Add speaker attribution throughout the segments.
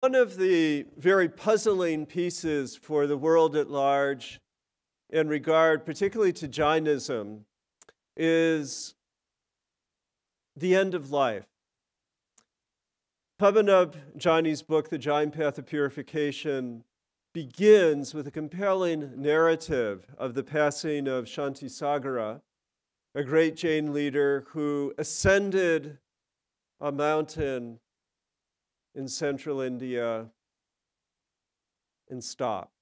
Speaker 1: One of the very puzzling pieces for the world at large in regard particularly to Jainism is the end of life. Padmanabh Jaini's book, The Jain Path of Purification, begins with a compelling narrative of the passing of Shantisagara, a great Jain leader who ascended a mountain in central India and stopped.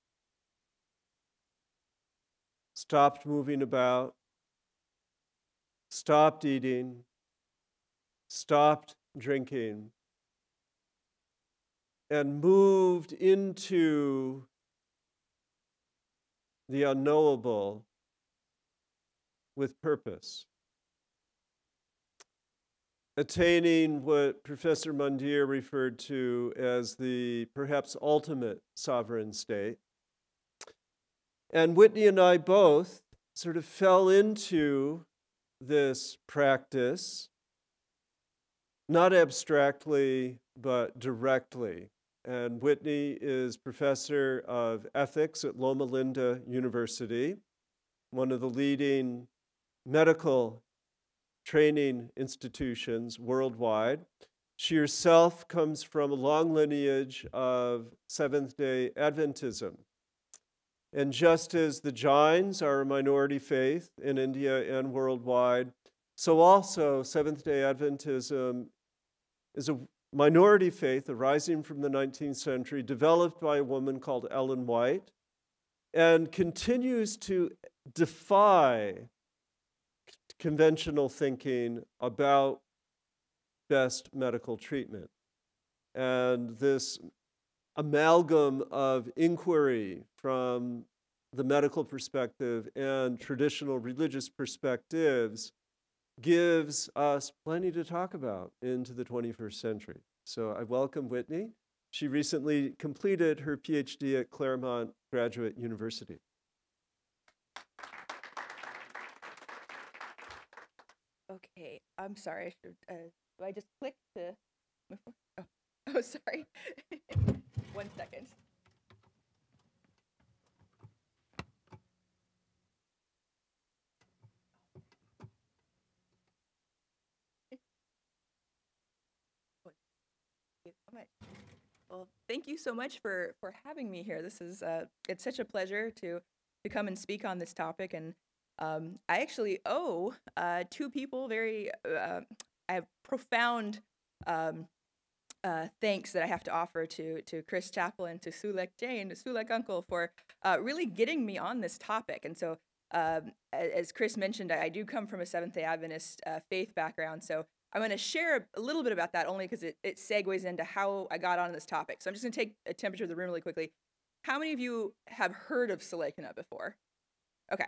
Speaker 1: Stopped moving about, stopped eating, stopped drinking, and moved into the unknowable with purpose, attaining what Professor Mandir referred to as the perhaps ultimate sovereign state. And Whitney and I both sort of fell into this practice, not abstractly, but directly. And Whitney is professor of ethics at Loma University, one of the leading medical training institutions worldwide. She herself comes from a long lineage of Seventh-day Adventism. And just as the Jains are a minority faith in India and worldwide, so also Seventh-day Adventism is a minority faith arising from the 19th century, developed by a woman called Ellen White, and continues to defy conventional thinking about best medical treatment. And this amalgam of inquiry from the medical perspective and traditional religious perspectives gives us plenty to talk about into the 21st century. So I welcome Whitney. She recently completed her PhD at Claremont Graduate University.
Speaker 2: Okay, I'm sorry. Do I just click to move forward? Oh, sorry. 1 second. Well, thank you so much for having me here. This is it's such a pleasure to come and speak on this topic, and I actually owe two people very I have profound thanks that I have to offer to Chris Chappell and to Sulek Jain, Sulek Uncle, for really getting me on this topic. And so, as Chris mentioned, I do come from a Seventh-day Adventist faith background, so I'm going to share a little bit about that only because it segues into how I got on this topic. So I'm just going to take a temperature of the room really quickly. How many of you have heard of Selekina before? Okay.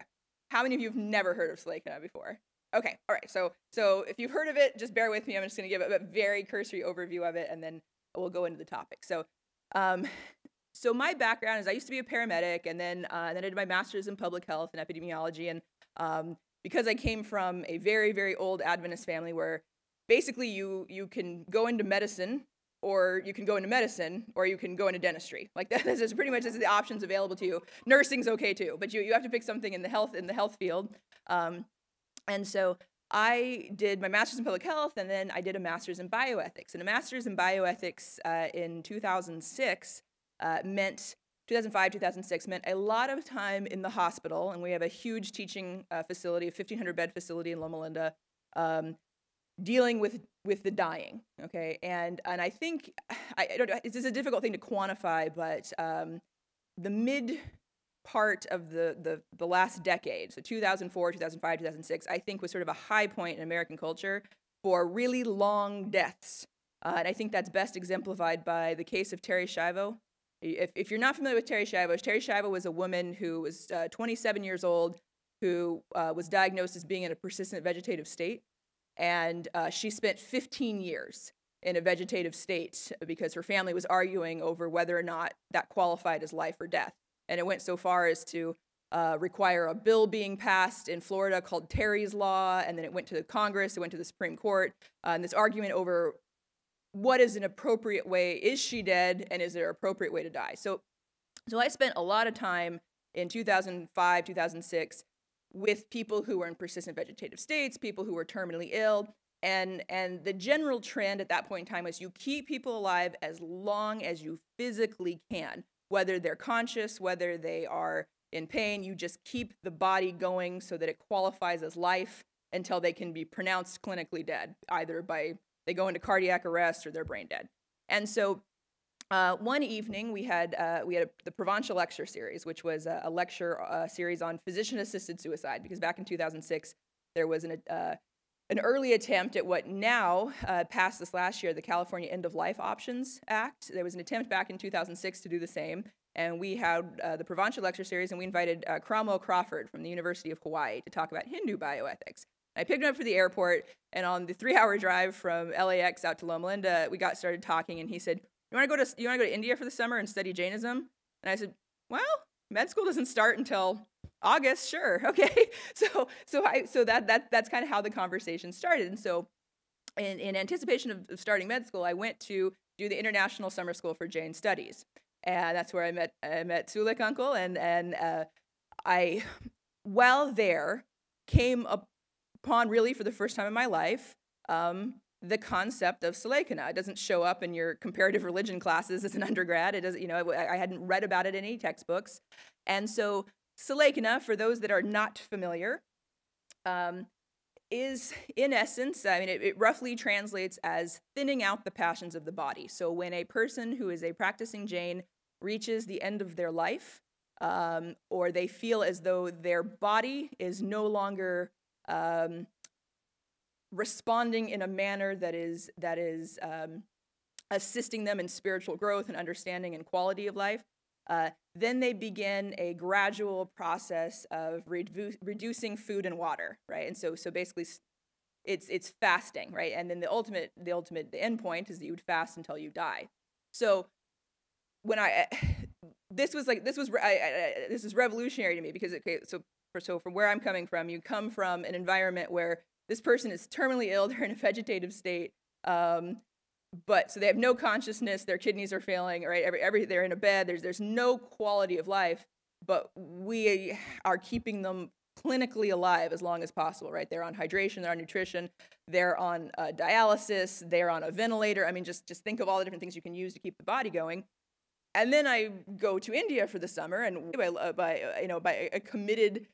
Speaker 2: How many of you have never heard of Selekina before? Okay, all right, so if you've heard of it, just bear with me. I'm just going to give a very cursory overview of it, and then we'll go into the topic. So so my background is I used to be a paramedic, and then I did my master's in public health and epidemiology, and because I came from a very, very old Adventist family where basically you can go into medicine, or you can go into medicine, or you can go into dentistry. Like that is pretty much the options available to you. Nursing's okay too, but you have to pick something in the health field. And so I did my master's in public health, and then I did a master's in bioethics. And a master's in bioethics in 2006 meant 2005, 2006 meant a lot of time in the hospital, and we have a huge teaching facility, a 1,500-bed facility in Loma, dealing with the dying. Okay, and I think I don't know. This is a difficult thing to quantify, but the mid part of the last decade, so 2004, 2005, 2006, I think was sort of a high point in American culture for really long deaths. And I think that's best exemplified by the case of Terri Schiavo. If you're not familiar with Terri Schiavo was a woman who was 27 years old, who was diagnosed as being in a persistent vegetative state. And she spent 15 years in a vegetative state because her family was arguing over whether or not that qualified as life or death. And it went so far as to require a bill being passed in Florida called Terry's Law, and then it went to Congress, it went to the Supreme Court, and this argument over what is an appropriate way? Is she dead, and is there an appropriate way to die? So I spent a lot of time in 2005, 2006 with people who were in persistent vegetative states, people who were terminally ill, and the general trend at that point in time was you keep people alive as long as you physically can, whether they're conscious, whether they are in pain. You just keep the body going so that it qualifies as life until they can be pronounced clinically dead, either by they go into cardiac arrest or they're brain dead. And so one evening we had the Provençal lecture series, which was a lecture series on physician-assisted suicide, because back in 2006 there was an early attempt at what now passed this last year, the California End of Life Options Act. There was an attempt back in 2006 to do the same, and we had the Provençal lecture series, and we invited Cromwell Crawford from the University of Hawaii to talk about Hindu bioethics. I picked him up for the airport, and on the 3-hour drive from LAX out to Loma Linda, we got started talking, and he said, you want to go to India for the summer and study Jainism? And I said, well, med school doesn't start until August, sure, okay. So that's kind of how the conversation started. And so in anticipation of starting med school, I went to do the International Summer School for Jain Studies. And that's where I met Sulik Uncle, and I, while there, came upon really for the first time in my life the concept of Selekina. It doesn't show up in your comparative religion classes as an undergrad. It doesn't, I hadn't read about it in any textbooks. And so Selekina, for those that are not familiar, is in essence, I mean, it roughly translates as thinning out the passions of the body. So when a person who is a practicing Jain reaches the end of their life, or they feel as though their body is no longer responding in a manner that is assisting them in spiritual growth and understanding and quality of life, then they begin a gradual process of reducing food and water, right? And so basically, it's fasting, right? And then the end point is that you would fast until you die. So when this is revolutionary to me, because so from where I'm coming from, you come from an environment where this person is terminally ill, they're in a vegetative state, but so they have no consciousness, their kidneys are failing, right? They're in a bed, there's no quality of life, but we are keeping them clinically alive as long as possible, right? They're on hydration, they're on nutrition, they're on dialysis, they're on a ventilator. I mean, just think of all the different things you can use to keep the body going. And then I go to India for the summer, and by a committed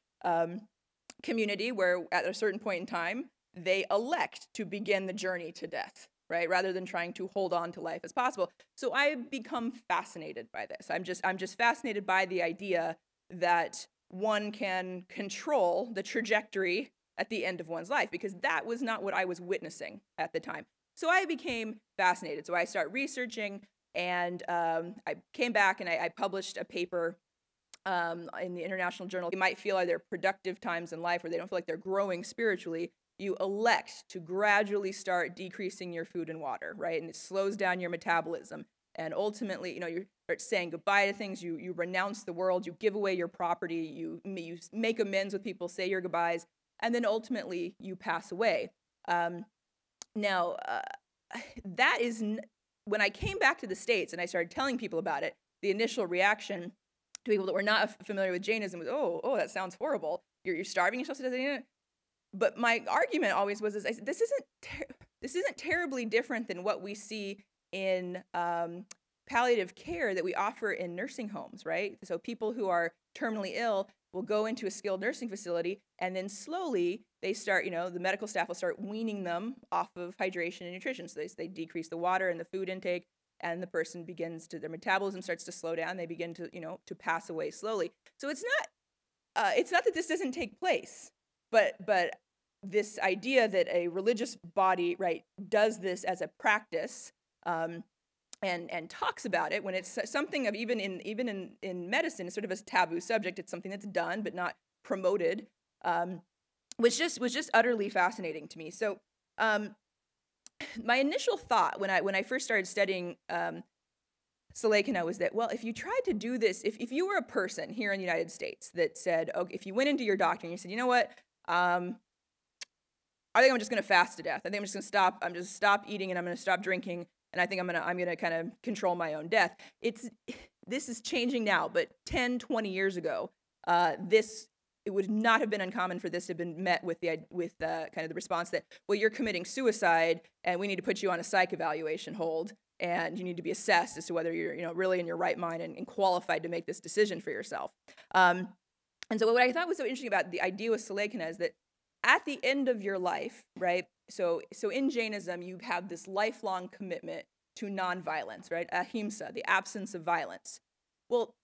Speaker 2: community where at a certain point in time they elect to begin the journey to death, right, rather than trying to hold on to life as possible. So I become fascinated by this. I'm just fascinated by the idea that one can control the trajectory at the end of one's life, because that was not what I was witnessing at the time. So I became fascinated. So I started researching, and I came back and I published a paper in the International Journal. You might feel like they're productive times in life where they don't feel like they're growing spiritually. You elect to gradually start decreasing your food and water, right? And it slows down your metabolism. And ultimately, you start saying goodbye to things. You renounce the world. You give away your property. You make amends with people, say your goodbyes. And then ultimately, you pass away. Now, that is, when I came back to the States and I started telling people about it, the initial reaction to people that were not familiar with Jainism was, oh, that sounds horrible. You're starving yourself to death. But my argument always was, this isn't terribly different than what we see in palliative care that we offer in nursing homes, right? So people who are terminally ill will go into a skilled nursing facility, and then slowly they start, the medical staff will start weaning them off of hydration and nutrition. So they decrease the water and the food intake, and the person their metabolism starts to slow down. They begin to pass away slowly. So it's not that this doesn't take place, but this idea that a religious body, right, does this as a practice, and talks about it when it's something of even in medicine, it's sort of a taboo subject. It's something that's done but not promoted, was just utterly fascinating to me. So my initial thought when I first started studying Selekina was that, well, if you tried to do this, if you were a person here in the United States that said, okay, if you went into your doctor and you said, you know what, I think I'm just going to fast to death. I think I'm just going to stop eating and I'm going to stop drinking. and I think I'm gonna kind of control my own death. This is changing now, but 10, 20 years ago, it would not have been uncommon for this to have been met with kind of the response that, well, you're committing suicide, and we need to put you on a psych evaluation hold, and you need to be assessed as to whether you're really in your right mind and qualified to make this decision for yourself. And so what I thought was so interesting about the idea with Selekina is that at the end of your life, right? So in Jainism, you have this lifelong commitment to nonviolence, right? Ahimsa, the absence of violence. Well,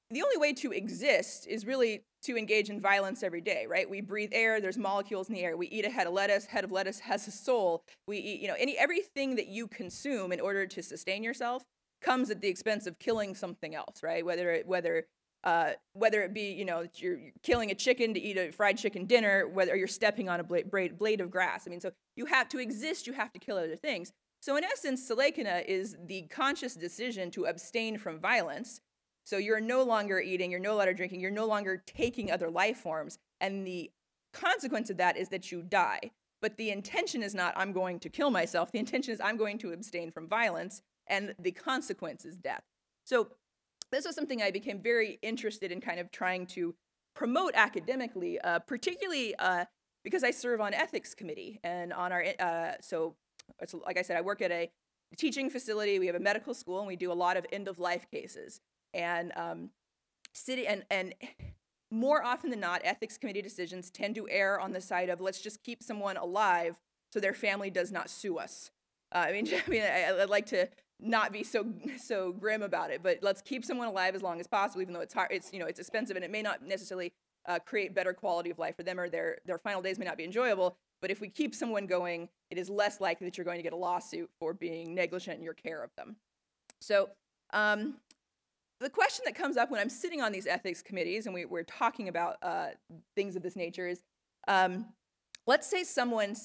Speaker 2: the only way to exist is really to engage in violence every day, right? We breathe air, there's molecules in the air. We eat a head of lettuce has a soul. We eat, everything that you consume in order to sustain yourself comes at the expense of killing something else, right? Whether it be, you're killing a chicken to eat a fried chicken dinner, whether you're stepping on a blade of grass. I mean, so you have to exist, you have to kill other things. So in essence, Selekina is the conscious decision to abstain from violence. So you're no longer eating, you're no longer drinking, you're no longer taking other life forms, and the consequence of that is that you die. But the intention is not, I'm going to kill myself. The intention is, I'm going to abstain from violence, and the consequence is death. So this was something I became very interested in kind of trying to promote academically, particularly because I serve on ethics committee, and on our, so like I said, I work at a teaching facility, we have a medical school, and we do a lot of end-of-life cases. And and more often than not, ethics committee decisions tend to err on the side of, let's just keep someone alive so their family does not sue us. I'd like to not be so grim about it, but let's keep someone alive as long as possible, even though it's hard, it's expensive, and it may not necessarily create better quality of life for them, or their final days may not be enjoyable. But if we keep someone going, it is less likely that you're going to get a lawsuit for being negligent in your care of them. So the question that comes up when I'm sitting on these ethics committees and we're talking about things of this nature is, let's say someone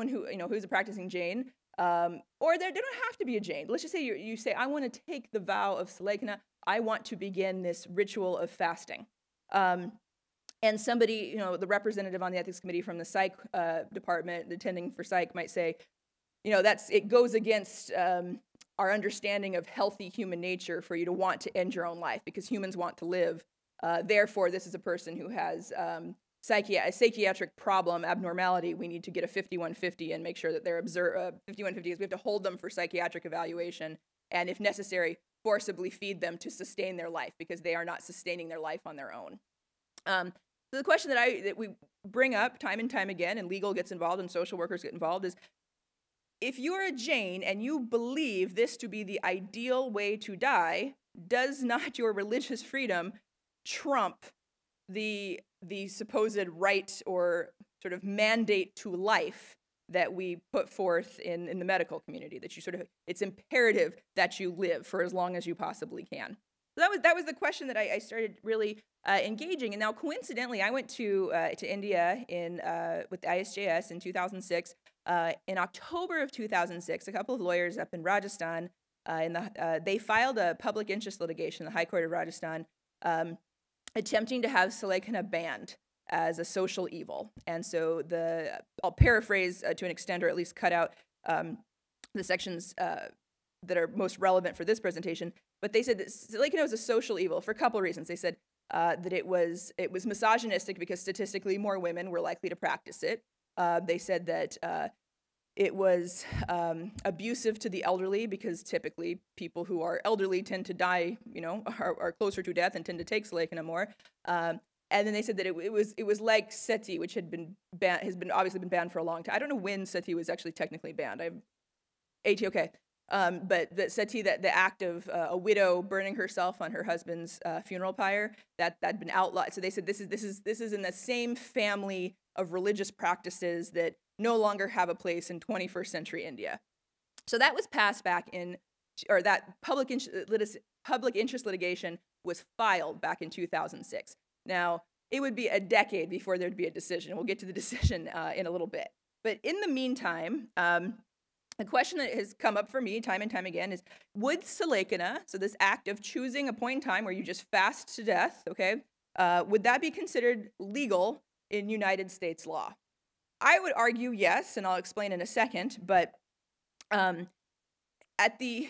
Speaker 2: who who's a practicing Jain, or they don't have to be a Jain. Let's just say you say, I want to take the vow of Selekina. I want to begin this ritual of fasting. And somebody, the representative on the ethics committee from the psych department, attending for psych, might say, it goes against our understanding of healthy human nature for you to want to end your own life, because humans want to live. Therefore, this is a person who has a psychiatric problem, abnormality. We need to get a 5150 and make sure that they're observed. 5150 is we have to hold them for psychiatric evaluation, and if necessary, forcibly feed them to sustain their life, because they are not sustaining their life on their own. So the question that we bring up time and time again, and legal gets involved and social workers get involved, is, if you're a Jain and you believe this to be the ideal way to die, does not your religious freedom trump the supposed right or sort of mandate to life that we put forth in the medical community, that it's imperative that you live for as long as you possibly can? So that was the question that I started really engaging. And now, coincidentally, I went to India with the ISJS in 2006. In October of 2006, a couple of lawyers up in Rajasthan, they filed a public interest litigation in the High Court of Rajasthan, attempting to have Selekina banned as a social evil. And so I'll paraphrase to an extent, or at least cut out the sections that are most relevant for this presentation. But they said that Selekina was a social evil for a couple of reasons. They said that it was misogynistic because statistically more women were likely to practice it. They said that it was abusive to the elderly, because typically people who are elderly tend to die, are closer to death and tend to take Selekina more. And then they said that it was like sati, which has obviously been banned for a long time. I don't know when sati was actually technically banned. Okay. But the sati, the act of a widow burning herself on her husband's funeral pyre, that'd been outlawed. So they said this is in the same family of religious practices that no longer have a place in 21st century India. So that was passed that public interest litigation was filed back in 2006. Now, it would be a decade before there'd be a decision. We'll get to the decision in a little bit. But in the meantime, the question that has come up for me time and time again is, would Selekina, so this act of choosing a point in time where you just fast to death, okay, would that be considered legal in United States law? I would argue yes, and I'll explain in a second, but at the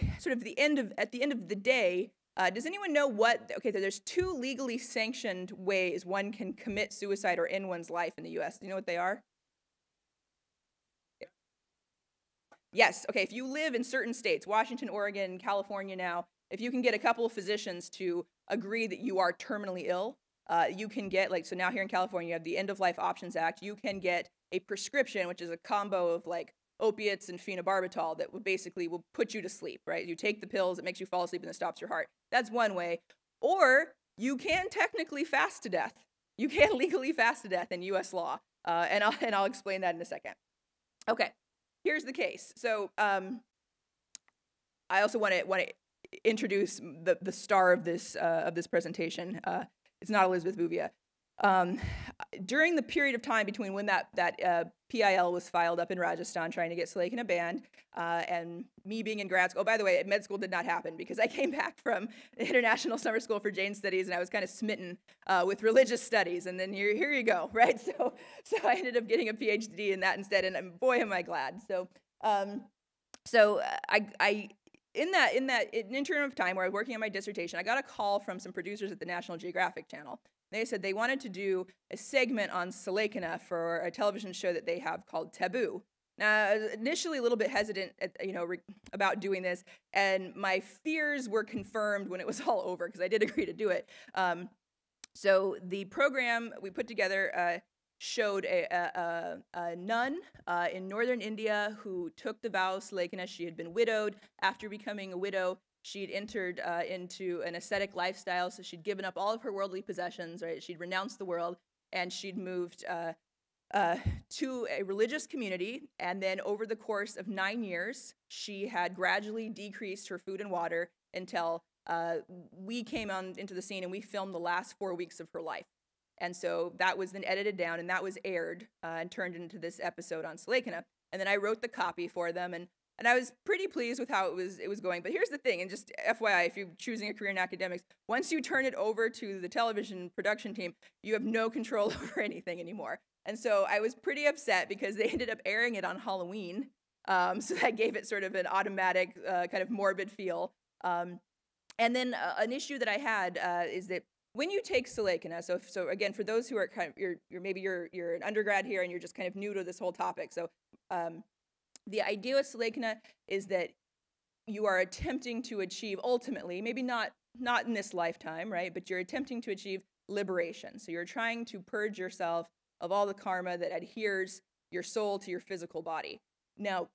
Speaker 2: end of the day, does anyone know what? Okay, so there's two legally sanctioned ways one can commit suicide or end one's life in the U.S. Do you know what they are? Yes. Okay. If you live in certain states, Washington, Oregon, California now, if you can get a couple of physicians to agree that you are terminally ill, you can get, like, so now here in California, you have the End of Life Options Act. You can get a prescription, which is a combo of like opiates and phenobarbital that will put you to sleep, right? You take the pills, it makes you fall asleep and it stops your heart. That's one way. Or you can technically fast to death. You can legally fast to death in U.S. law, and I'll explain that in a second. Okay. Here's the case. So I also want to introduce the star of this presentation. It's not Elizabeth Bouvier. During the period of time between when that PIL was filed up in Rajasthan trying to get Salekina banned, and me being in grad school. Oh, by the way, med school did not happen because I came back from the International Summer School for Jain Studies and I was kind of smitten with religious studies. And then here you go, right? So I ended up getting a PhD in that instead, and boy, am I glad. So I in that interim of time where I was working on my dissertation, I got a call from some producers at the National Geographic Channel. They said they wanted to do a segment on Salekina for a television show that they have called Taboo. Now, I was initially a little bit hesitant about doing this, and my fears were confirmed when it was all over, because I did agree to do it. So the program we put together showed a nun in northern India who took the vow of Salekina. She had been widowed. After becoming a widow, she'd entered into an ascetic lifestyle, so she'd given up all of her worldly possessions, right? She'd renounced the world, and she'd moved to a religious community, and then over the course of 9 years, she had gradually decreased her food and water until we came into the scene and we filmed the last 4 weeks of her life. And so that was then edited down, and that was aired and turned into this episode on Salekina. And then I wrote the copy for them, and I was pretty pleased with how it was going. But here's the thing, and just FYI, if you're choosing a career in academics, once you turn it over to the television production team, you have no control over anything anymore. And so I was pretty upset because they ended up airing it on Halloween. So that gave it sort of an automatic kind of morbid feel. And then an issue that I had is that when you take Salekina, so again, for those who are kind of, you're an undergrad here and you're just kind of new to this whole topic. So the idea with Salekina is that you are attempting to achieve ultimately, maybe not in this lifetime, right? But you're attempting to achieve liberation. So you're trying to purge yourself of all the karma that adheres your soul to your physical body. Now,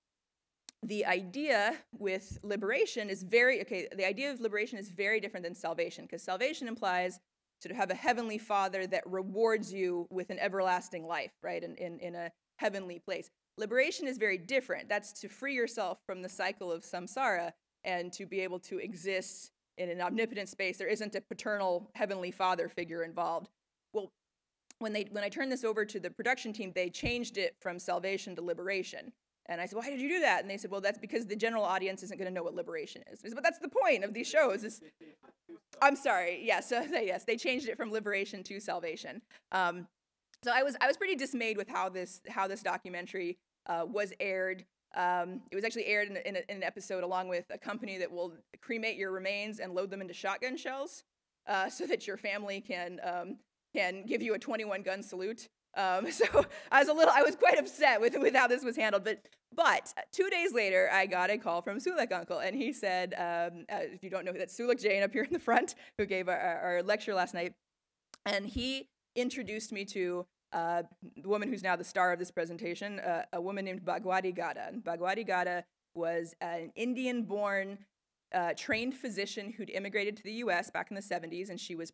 Speaker 2: the idea with liberation is the idea of liberation is very different than salvation, because salvation implies to have a heavenly Father that rewards you with an everlasting life, right, in a heavenly place. Liberation is very different. That's to free yourself from the cycle of samsara and to be able to exist in an omnipotent space. There isn't a paternal heavenly Father figure involved. Well, when I turned this over to the production team, they changed it from salvation to liberation. And I said, why did you do that? And they said, well, that's because the general audience isn't going to know what liberation is. I said, but that's the point of these shows. I'm sorry. Yes, yes, they changed it from liberation to salvation. So I was pretty dismayed with how this documentary was aired. It was actually aired in an episode along with a company that will cremate your remains and load them into shotgun shells, so that your family can give you a 21 gun salute. So I was quite upset with how this was handled. But 2 days later, I got a call from Sulek Uncle, and he said, if you don't know, that's Sulek Jain up here in the front, who gave our lecture last night, and he introduced me to the woman who's now the star of this presentation, a woman named Bhagwati Gada. And Bhagwati Gada was an Indian-born trained physician who'd immigrated to the U.S. back in the 70s, and she was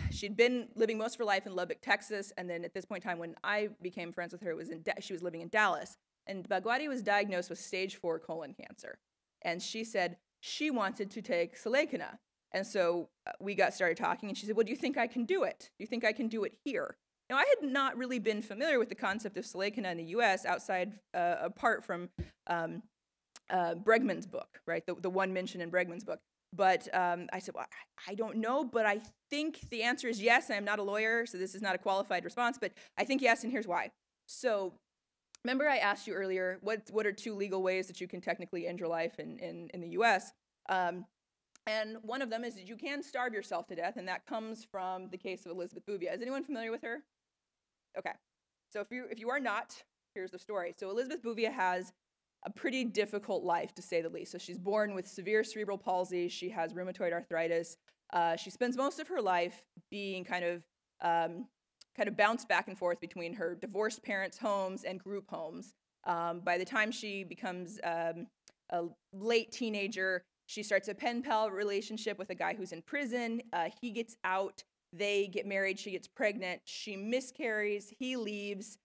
Speaker 2: she'd been living most of her life in Lubbock, Texas, and then at this point in time when I became friends with her, she was living in Dallas. And Bhagwati was diagnosed with stage 4 colon cancer. And she said she wanted to take Salekina. And so we got started talking, and she said, well, do you think I can do it? Do you think I can do it here? Now, I had not really been familiar with the concept of Salekina in the U.S. apart from Bregman's book, right, the one mentioned in Bregman's book. But I said, well, I don't know, but I think the answer is yes. I'm not a lawyer, so this is not a qualified response, but I think yes, and here's why. So remember I asked you earlier, what are 2 legal ways that you can technically end your life in the U.S.? And one of them is that you can starve yourself to death, and that comes from the case of Elizabeth Bouvier. Is anyone familiar with her? Okay. So if you are not, here's the story. So Elizabeth Bouvier has a pretty difficult life, to say the least. So she's born with severe cerebral palsy. She has rheumatoid arthritis. She spends most of her life being kind of bounced back and forth between her divorced parents' homes and group homes. By the time she becomes a late teenager, she starts a pen pal relationship with a guy who's in prison. He gets out. They get married. She gets pregnant. She miscarries. He leaves.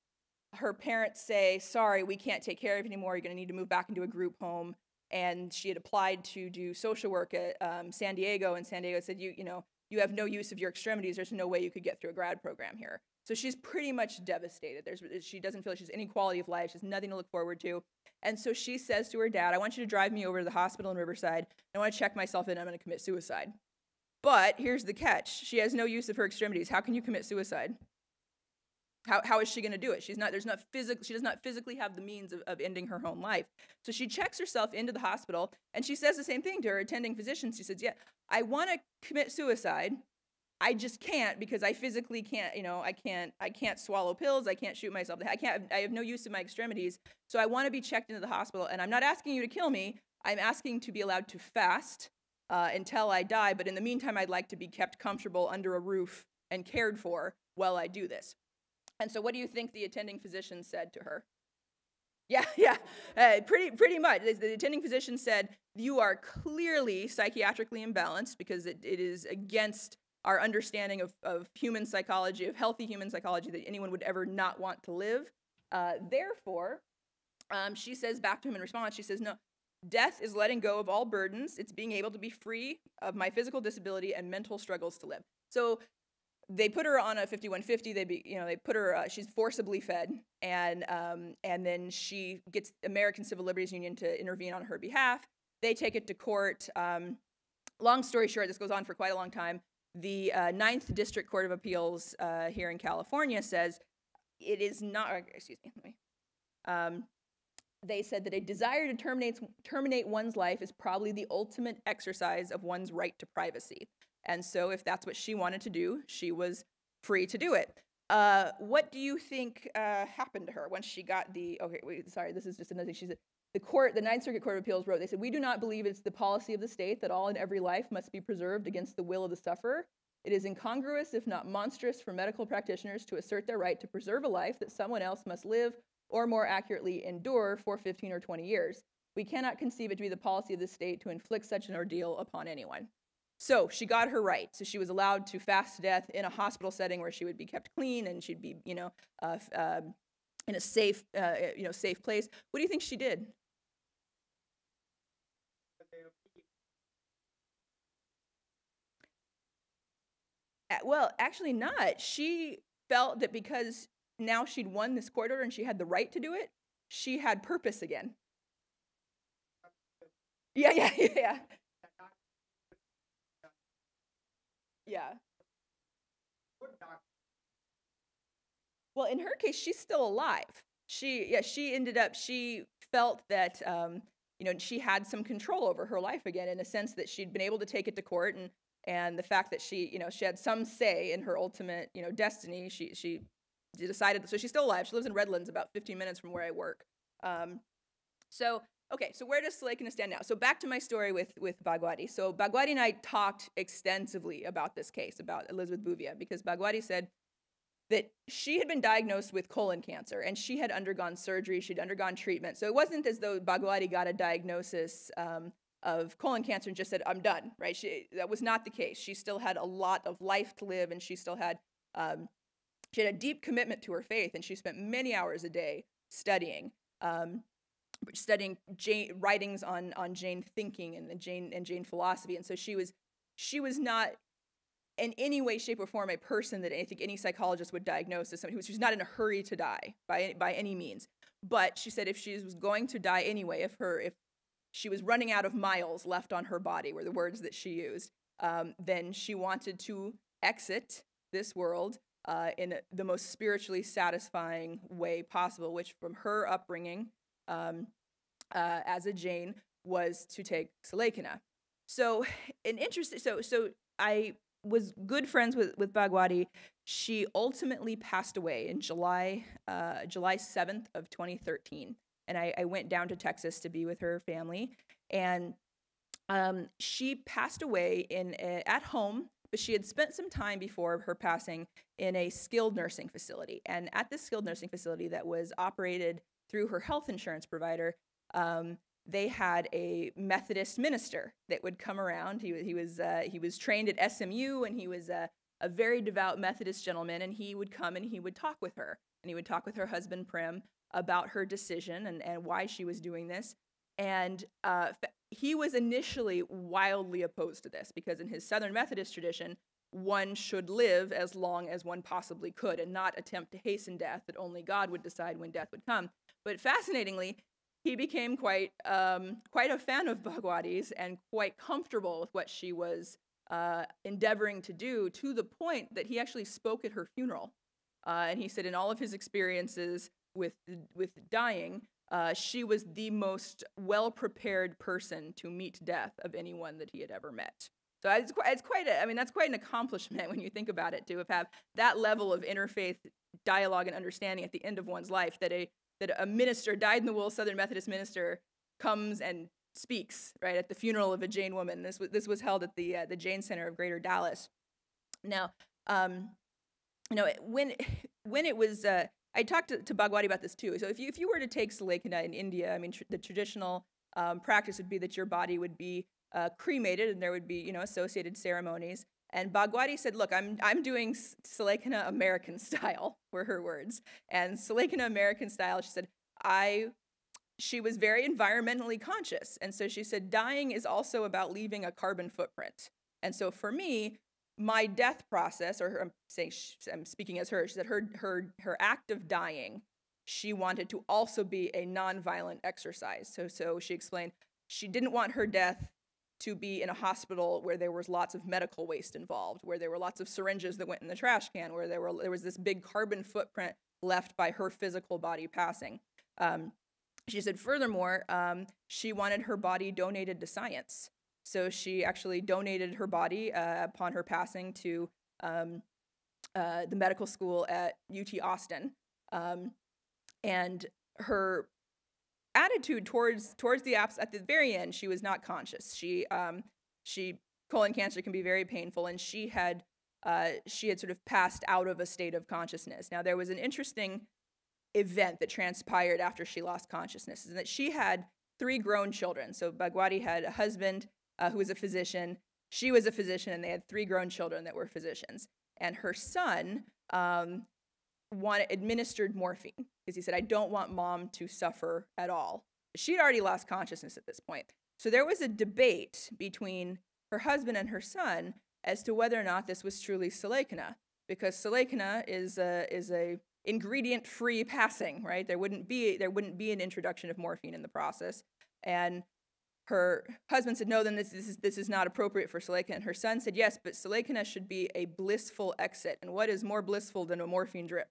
Speaker 2: Her parents say, sorry, we can't take care of you anymore. You're going to need to move back into a group home. And she had applied to do social work at San Diego, and San Diego said, you have no use of your extremities. There's no way you could get through a grad program here. So she's pretty much devastated. She doesn't feel like she's any quality of life. She has nothing to look forward to. And so she says to her dad, I want you to drive me over to the hospital in Riverside. I want to check myself in. I'm going to commit suicide. But here's the catch. She has no use of her extremities. How can you commit suicide? How is she going to do it? She does not physically have the means of ending her own life. So she checks herself into the hospital, and she says the same thing to her attending physician. She says, yeah, I want to commit suicide. I just can't because I physically can't, I can't swallow pills. I can't shoot myself. I have no use of my extremities. So I want to be checked into the hospital, and I'm not asking you to kill me. I'm asking to be allowed to fast until I die. But in the meantime, I'd like to be kept comfortable under a roof and cared for while I do this. And so what do you think the attending physician said to her? Yeah, pretty much. The attending physician said, you are clearly psychiatrically imbalanced because it is against our understanding of human psychology, of healthy human psychology, that anyone would ever not want to live. Therefore, she says back to him in response, she says, no, death is letting go of all burdens. It's being able to be free of my physical disability and mental struggles to live. So they put her on a 5150. They put her. She's forcibly fed, and then she gets American Civil Liberties Union to intervene on her behalf. They take it to court. Long story short, this goes on for quite a long time. The 9th District Court of Appeals here in California says it is not. Excuse me. They said that a desire to terminate one's life is probably the ultimate exercise of one's right to privacy. And so if that's what she wanted to do, she was free to do it. What do you think happened to her once she got the, this is just another thing. She said, the Ninth Circuit Court of Appeals wrote, they said, we do not believe it's the policy of the state that all and every life must be preserved against the will of the sufferer. It is incongruous, if not monstrous, for medical practitioners to assert their right to preserve a life that someone else must live, or more accurately, endure for 15 or 20 years. We cannot conceive it to be the policy of the state to inflict such an ordeal upon anyone. So she got her right. So she was allowed to fast to death in a hospital setting where she would be kept clean and she'd be, in a safe, safe place. What do you think she did? Well, actually not. She felt that because now she'd won this court order and she had the right to do it, she had purpose again. Yeah. Yeah. Well, in her case, she's still alive. She felt that, she had some control over her life again, in a sense that she'd been able to take it to court, and the fact that she had some say in her ultimate, destiny. She decided, so she's still alive. She lives in Redlands, about 15 minutes from where I work. So where does Soleikina stand now? So back to my story with Bhagwati. So Bhagwati and I talked extensively about this case, about Elizabeth Bouvier, because Bhagwati said that she had been diagnosed with colon cancer, and she had undergone surgery, she'd undergone treatment. So it wasn't as though Bhagwati got a diagnosis of colon cancer and just said, I'm done, right? That was not the case. She still had a lot of life to live, and she still had, she had a deep commitment to her faith, and she spent many hours a day studying writings on Jain thinking and Jain philosophy. And so she was not in any way, shape, or form a person that I think any psychologist would diagnose as somebody who was not in a hurry to die by any means. But she said if she was going to die anyway, if she was running out of miles left on her body, were the words that she used, then she wanted to exit this world in the most spiritually satisfying way possible, which from her upbringing as a Jain was to take Salekina. So I was good friends with Bhagwati. She ultimately passed away in July 7th of 2013. And I went down to Texas to be with her family. And she passed away at home, but she had spent some time before her passing in a skilled nursing facility. And at this skilled nursing facility that was operated through her health insurance provider, they had a Methodist minister that would come around. He was trained at SMU, and he was a very devout Methodist gentleman, and he would come and he would talk with her. And he would talk with her husband, Prem, about her decision and why she was doing this. And he was initially wildly opposed to this, because in his Southern Methodist tradition, one should live as long as one possibly could and not attempt to hasten death, that only God would decide when death would come. But fascinatingly, he became quite a fan of Bhagwati's and quite comfortable with what she was endeavoring to do, to the point that he actually spoke at her funeral. And he said in all of his experiences with dying, she was the most well-prepared person to meet death of anyone that he had ever met. So that's quite an accomplishment when you think about it, to have that level of interfaith dialogue and understanding at the end of one's life, that a minister, dyed-in-the-wool Southern Methodist minister, comes and speaks right at the funeral of a Jain woman. This was held at the Jain Center of Greater Dallas. Now, when it was, I talked to Bhagwati about this too. So if you were to take Salekina in India, I mean, the traditional practice would be that your body would be cremated, and there would be associated ceremonies. And Bhagwati said, "Look, I'm doing Salekina American style," were her words. And Salekina American style, she said, she was very environmentally conscious, and so she said, dying is also about leaving a carbon footprint. And so for me, my death process, or I'm speaking as her, she said her act of dying, she wanted to also be a nonviolent exercise. So she explained she didn't want her death to be in a hospital where there was lots of medical waste involved, where there were lots of syringes that went in the trash can, where there was this big carbon footprint left by her physical body passing. She said, furthermore, she wanted her body donated to science. So she actually donated her body upon her passing to the medical school at UT Austin. And her attitude towards the apps at the very end, she was not conscious. She colon cancer can be very painful, and she had sort of passed out of a state of consciousness. Now, there was an interesting event that transpired after she lost consciousness, is that she had 3 grown children. So Bhagwati had a husband who was a physician. She was a physician, and they had 3 grown children that were physicians. And her son administered morphine, because he said, "I don't want mom to suffer at all." She'd already lost consciousness at this point. So there was a debate between her husband and her son as to whether or not this was truly Salekina, because Salekina is a ingredient-free passing, right? There wouldn't be an introduction of morphine in the process. And her husband said, "No, then this is not appropriate for Salekina." And her son said, "Yes, but Salekina should be a blissful exit. And what is more blissful than a morphine drip?"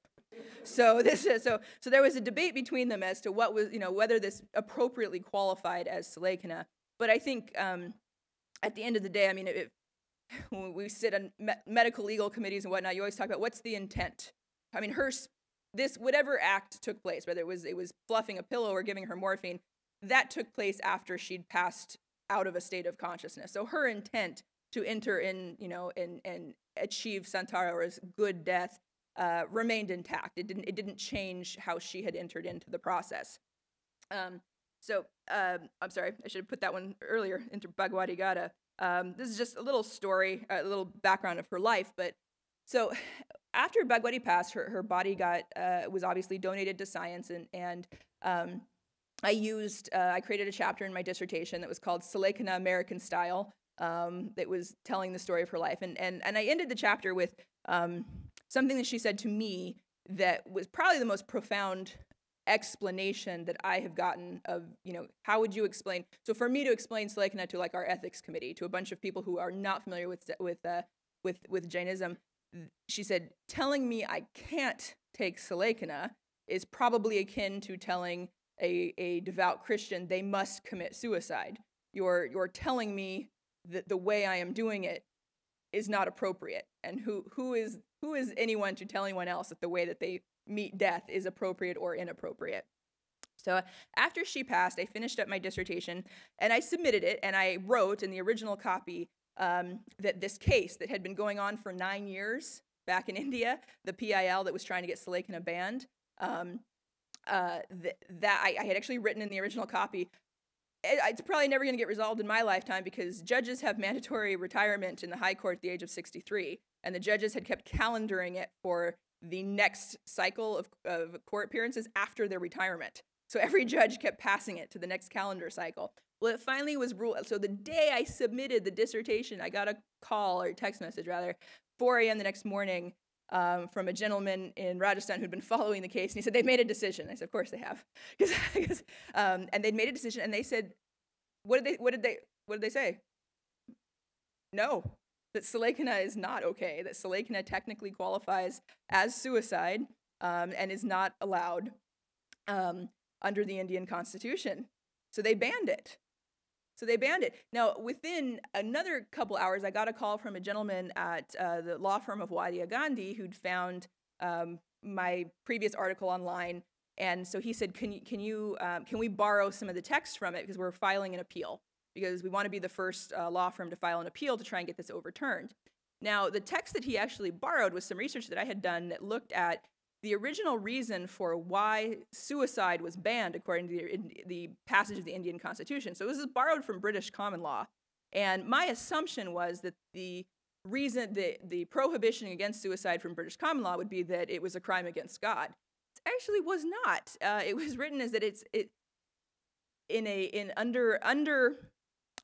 Speaker 2: So there was a debate between them as to what was, whether this appropriately qualified as Salekina. But I think at the end of the day, I mean, when we sit on medical legal committees and whatnot, you always talk about what's the intent. I mean, whatever act took place, whether it was fluffing a pillow or giving her morphine, that took place after she'd passed out of a state of consciousness. So her intent to enter in, and achieve Santara, or a good death, remained intact. It didn't change how she had entered into the process. I'm sorry, I should have put that one earlier into Bhagwati Gata. This is just a little story, a little background of her life. But so after Bhagwati passed, her body was obviously donated to science, and I created a chapter in my dissertation that was called Salekina American Style, that was telling the story of her life. And I ended the chapter with something that she said to me that was probably the most profound explanation that I have gotten of, how would you explain? So for me to explain Salekina to like our ethics committee, to a bunch of people who are not familiar with Jainism, she said, telling me I can't take Selekina is probably akin to telling a devout Christian they must commit suicide. You're telling me that the way I am doing it is not appropriate. And who is anyone to tell anyone else that the way that they meet death is appropriate or inappropriate? So after she passed, I finished up my dissertation, and I submitted it, and I wrote in the original copy that this case that had been going on for 9 years back in India, the PIL that was trying to get Selekina banned, that I had actually written in the original copy, it's probably never going to get resolved in my lifetime because judges have mandatory retirement in the high court at the age of 63, and the judges had kept calendaring it for the next cycle of court appearances after their retirement. So every judge kept passing it to the next calendar cycle. Well, it finally was ruled. So the day I submitted the dissertation, I got a call, or text message rather, 4 a.m. the next morning from a gentleman in Rajasthan who'd been following the case. And he said, they've made a decision. I said, of course they have. And they'd made a decision, and they said, what did they say? No, that Selekina is not okay, that Selekina technically qualifies as suicide and is not allowed under the Indian Constitution. So they banned it. Now, within another couple hours, I got a call from a gentleman at the law firm of Wadia Gandhi who'd found my previous article online. And so he said, can we borrow some of the text from it because we're filing an appeal, because we want to be the first law firm to file an appeal to try and get this overturned. Now, the text that he actually borrowed was some research that I had done that looked at the original reason for why suicide was banned according to the passage of the Indian Constitution. So this is borrowed from British common law. And my assumption was that the reason, the prohibition against suicide from British common law would be that it was a crime against God. It actually was not. It was written as that under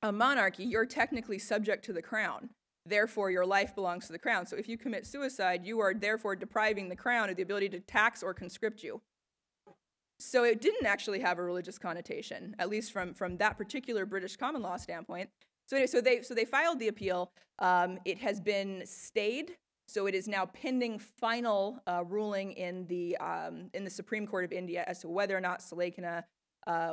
Speaker 2: a monarchy, you're technically subject to the crown. Therefore, your life belongs to the crown. So if you commit suicide, you are therefore depriving the crown of the ability to tax or conscript you. So it didn't actually have a religious connotation, at least from that particular British common law standpoint. So they filed the appeal. It has been stayed. So it is now pending final ruling in the Supreme Court of India as to whether or not Selekina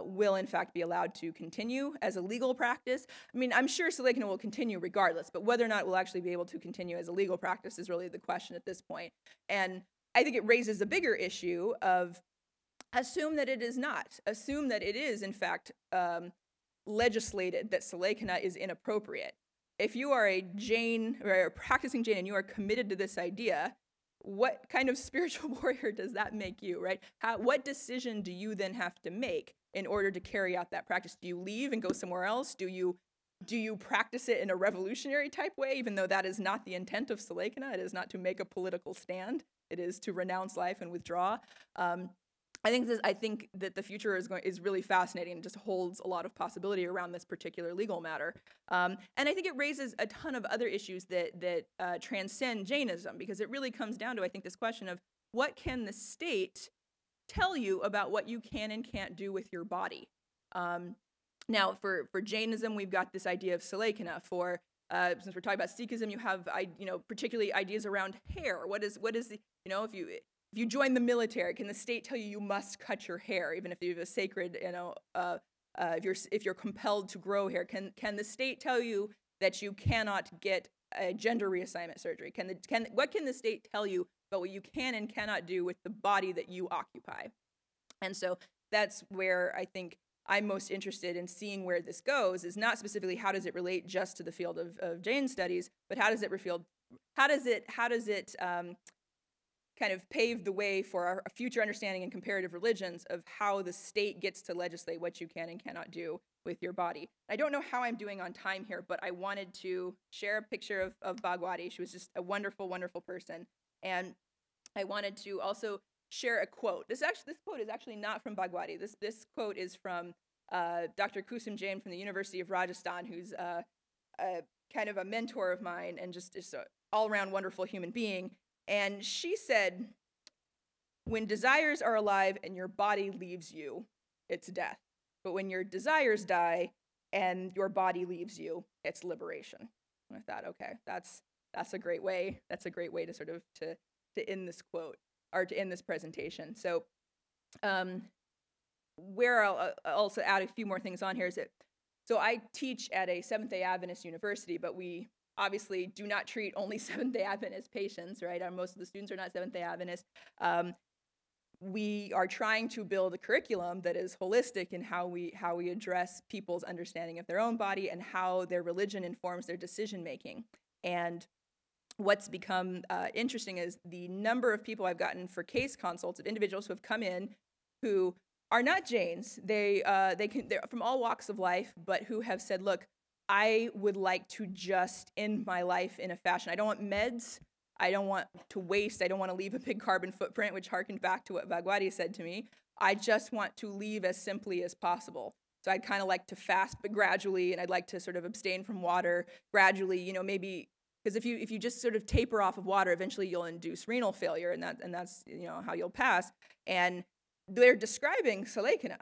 Speaker 2: will in fact be allowed to continue as a legal practice. I mean, I'm sure Selekina will continue regardless, but whether or not it will actually be able to continue as a legal practice is really the question at this point. And I think it raises a bigger issue of assume that it is not. Assume that it is in fact legislated that Selekina is inappropriate. If you are a Jain or a practicing Jain and you are committed to this idea, what kind of spiritual warrior does that make you, right? What decision do you then have to make in order to carry out that practice? Do you leave and go somewhere else? Do you practice it in a revolutionary type way, even though that is not the intent of Selekina? It is not to make a political stand. It is to renounce life and withdraw. I think that the future is really fascinating and just holds a lot of possibility around this particular legal matter. And I think it raises a ton of other issues that transcend Jainism, because it really comes down to, I think, this question of what can the state tell you about what you can and can't do with your body? Now, for Jainism, we've got this idea of Selekina. For since we're talking about Sikhism, you have particularly ideas around hair. What is the, if you join the military, can the state tell you you must cut your hair, even if you have a sacred, if you're compelled to grow hair? Can the state tell you that you cannot get a gender reassignment surgery? What can the state tell you about what you can and cannot do with the body that you occupy? And so that's where I think I'm most interested in seeing where this goes, is not specifically how does it relate just to the field of Jain studies, but how does it kind of pave the way for our future understanding in comparative religions of how the state gets to legislate what you can and cannot do with your body. I don't know how I'm doing on time here, but I wanted to share a picture of Bhagwati. She was just a wonderful, wonderful person. And I wanted to also share a quote. This quote is actually not from Bhagwati. This quote is from Dr. Kusum Jain from the University of Rajasthan, who's kind of a mentor of mine and just an all-around wonderful human being. And she said, when desires are alive and your body leaves you, it's death. But when your desires die and your body leaves you, it's liberation. And I thought, okay, that's that's a great way. That's a great way to sort of to end this quote, or to end this presentation. So, where I'll also add a few more things on here is that, so I teach at a Seventh-day Adventist university, but we obviously do not treat only Seventh-day Adventist patients, right? Most of the students are not Seventh-day Adventist. We are trying to build a curriculum that is holistic in how we address people's understanding of their own body and how their religion informs their decision making. And what's become interesting is the number of people I've gotten for case consults of individuals who have come in who are not Jains. They're from all walks of life, but who have said, look, I would like to just end my life in a fashion. I don't want meds. I don't want to waste. I don't want to leave a big carbon footprint, which harkened back to what Bhagwati said to me. I just want to leave as simply as possible. So I'd kind of like to fast, but gradually, and I'd like to sort of abstain from water gradually, maybe, because if you just sort of taper off of water, eventually you'll induce renal failure, and that's how you'll pass. And they're describing Salekana.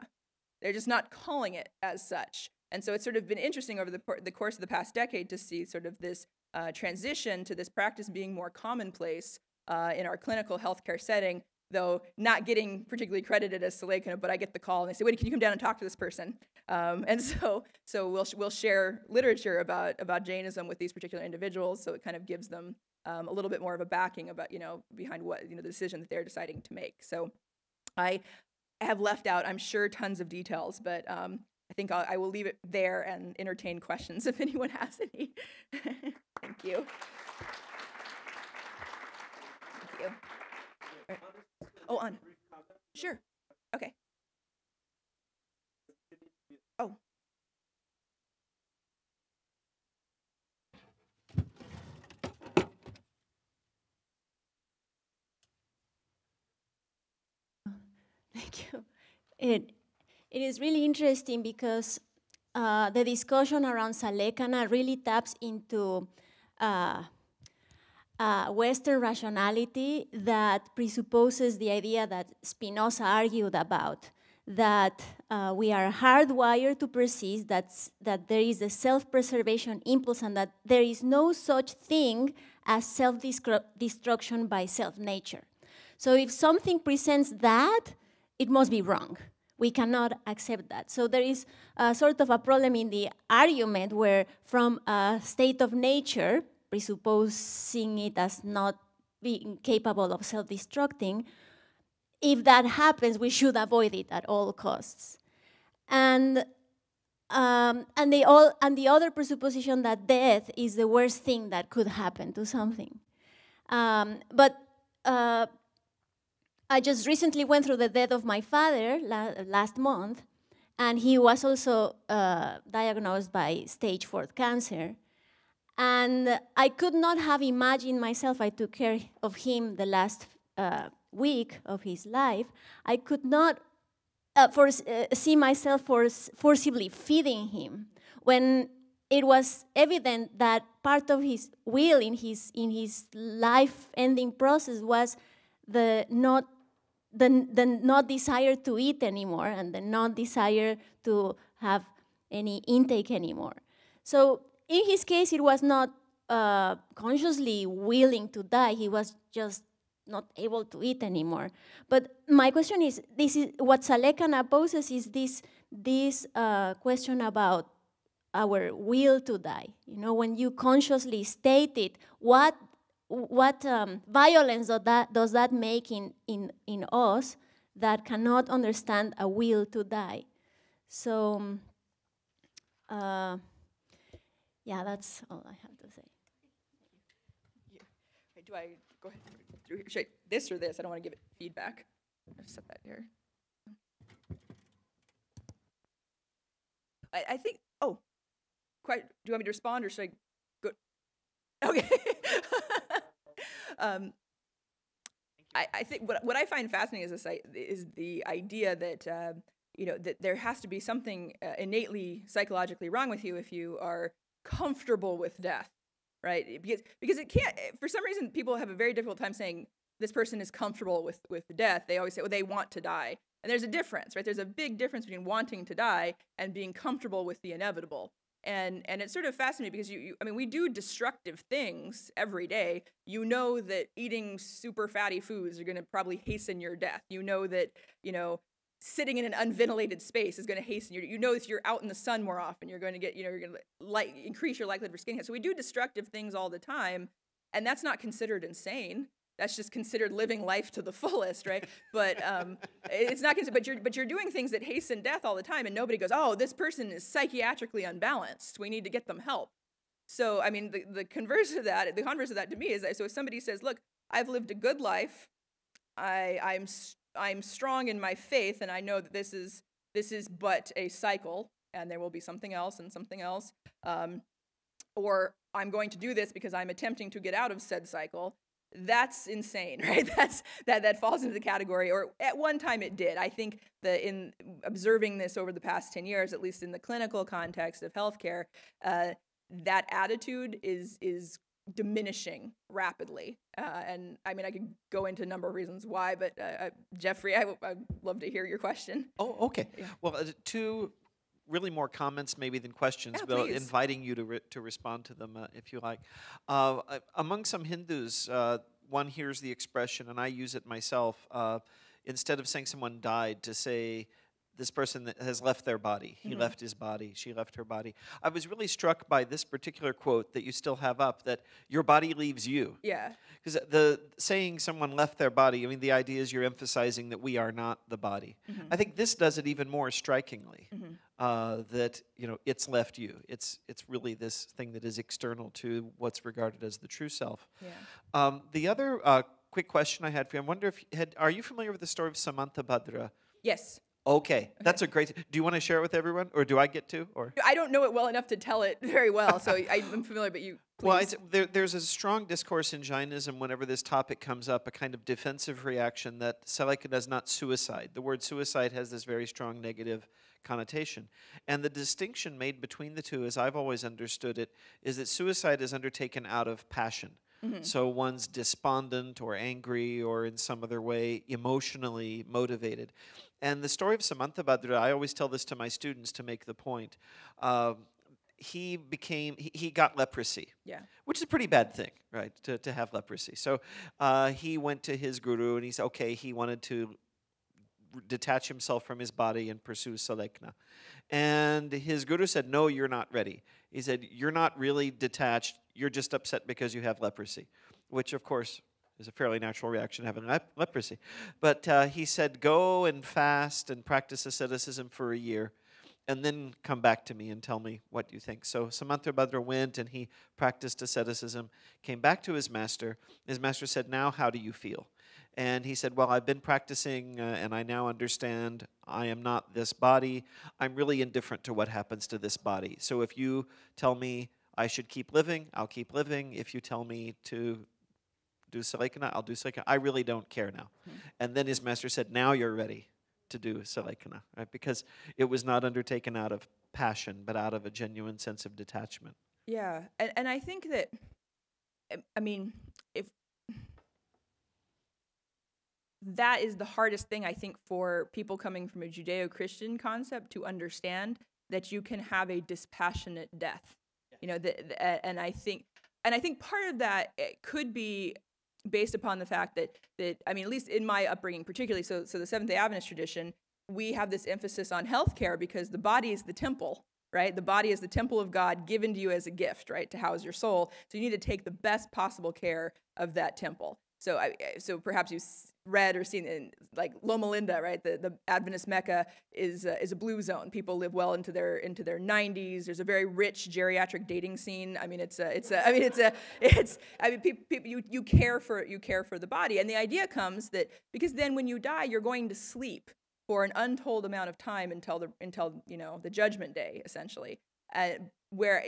Speaker 2: They're just not calling it as such. And so it's sort of been interesting over the course of the past decade to see sort of this transition to this practice being more commonplace in our clinical healthcare setting, though not getting particularly credited as Salekana, but I get the call and they say, Whitney, can you come down and talk to this person? And so we'll share literature about Jainism with these particular individuals, so it kind of gives them a little bit more of a backing about, behind what, the decision that they're deciding to make. So I have left out, I'm sure, tons of details, but I think I will leave it there and entertain questions if anyone has any. Thank you. Thank you. Right. Oh, on. Sure. Okay. Oh.
Speaker 3: Thank you. It is really interesting because the discussion around Salekana really taps into Western rationality that presupposes the idea that Spinoza argued about, that we are hardwired to persist, that there is a self-preservation impulse, and that there is no such thing as self-destruction by self-nature. So if something presents that, it must be wrong. We cannot accept that. So there is sort of a problem in the argument where from a state of nature, presupposing it as not being capable of self-destructing, if that happens, we should avoid it at all costs. And the other presupposition that death is the worst thing that could happen to something. But I just recently went through the death of my father last month, and he was also diagnosed by stage 4 cancer. And I could not have imagined myself, I took care of him the last week of his life, I could not see myself forcibly feeding him when it was evident that part of his will in his life-ending process was the not desire to eat anymore and the not desire to have any intake anymore. So in his case, it was not consciously willing to die. He was just not able to eat anymore. But my question is, this is what Salekana poses, is this question about our will to die. When you consciously state it, what violence does that make in us that cannot understand a will to die? So, yeah, that's all I have to say.
Speaker 2: Do I go ahead through here? Should I, this or this? I don't want to give it feedback. I'll set that here. I think, do you want me to respond or should I go? Okay. I think what I find fascinating is the idea that that there has to be something innately psychologically wrong with you if you are comfortable with death, right? Because it can't. For some reason, people have a very difficult time saying this person is comfortable with death. They always say, well, they want to die, and there's a difference, right? There's a big difference between wanting to die and being comfortable with the inevitable. And it's sort of fascinating because I mean, we do destructive things every day. You know that eating super fatty foods are going to probably hasten your death. You know that, sitting in an unventilated space is going to hasten you know if you're out in the sun more often, you're going to get, you're going to increase your likelihood for skin cancer. So we do destructive things all the time, and that's not considered insane. That's just considered living life to the fullest, right? But it's not considered. But you're doing things that hasten death all the time, and nobody goes, "Oh, this person is psychiatrically unbalanced. We need to get them help." So, I mean, the converse of that to me is that, so if somebody says, "Look, I've lived a good life. I'm strong in my faith, and I know that this is but a cycle, and there will be something else and something else, or I'm going to do this because I'm attempting to get out of said cycle." That's insane, right? That falls into the category, or at one time it did. I think that in observing this over the past 10 years, at least in the clinical context of healthcare, that attitude is diminishing rapidly. And I mean, I could go into a number of reasons why, but Jeffrey, I'd love to hear your question.
Speaker 4: Oh, okay. Yeah. Well, two really more comments maybe than questions,
Speaker 2: Yeah,
Speaker 4: but
Speaker 2: please.
Speaker 4: inviting you to respond to them if you like. Among some Hindus, one hears the expression, and I use it myself, instead of saying someone died, to say this person that has left their body. He left his body. She left her body. I was really struck by this particular quote that you still have up, that your body leaves you.
Speaker 2: Yeah.
Speaker 4: Because the saying someone left their body, I mean, the idea is you're emphasizing that we are not the body. I think this does it even more strikingly, that, it's left you. It's really this thing that is external to what's regarded as the true self.
Speaker 2: Yeah.
Speaker 4: The other quick question I had for you, I wonder are you familiar with the story of Samantabhadra?
Speaker 2: Yes.
Speaker 4: Okay, that's a great. Do you want to share it with everyone, or do I get to? Or
Speaker 2: I don't know it well enough to tell it very well, so I'm familiar, but you. Please.
Speaker 4: Well, there's a strong discourse in Jainism whenever this topic comes up, a kind of defensive reaction that Selekina is not suicide. The word suicide has this very strong negative connotation. And the distinction made between the two, as I've always understood it, is that suicide is undertaken out of passion. So one's despondent or angry or in some other way emotionally motivated. And the story of Samantabhadra, I always tell this to my students to make the point. He got leprosy, which is a pretty bad thing, right, to have leprosy. So he went to his guru and he said, okay, he wanted to detach himself from his body and pursue Selekina. And his guru said, no, you're not ready. He said, you're not really detached, you're just upset because you have leprosy, which of course is a fairly natural reaction having leprosy. But he said, go and fast and practice asceticism for a year, and then come back to me and tell me what you think. So Samantabhadra went and he practiced asceticism, came back to his master. His master said, now how do you feel? And he said, well, I've been practicing and I now understand I am not this body. I'm really indifferent to what happens to this body. So if you tell me I should keep living, I'll keep living. If you tell me to do Selekina, I'll do Selekina. I really don't care now. And then his master said, now you're ready to do Selekina, right? Because it was not undertaken out of passion, but out of a genuine sense of detachment.
Speaker 2: Yeah, and I think that, I mean, if that is the hardest thing, I think, for people coming from a Judeo-Christian concept to understand, that you can have a dispassionate death. And I think part of that could be based upon the fact that I mean, at least in my upbringing particularly, so the Seventh-day Adventist tradition, we have this emphasis on healthcare because the body is the temple, right? The body is the temple of God given to you as a gift, right, to house your soul. So you need to take the best possible care of that temple. So perhaps you've read or seen in, like, Loma, right? The Adventist Mecca is a blue zone. People live well into their 90s. There's a very rich geriatric dating scene. I mean, you care for the body, and the idea comes that because then when you die, you're going to sleep for an untold amount of time until the judgment day, essentially, where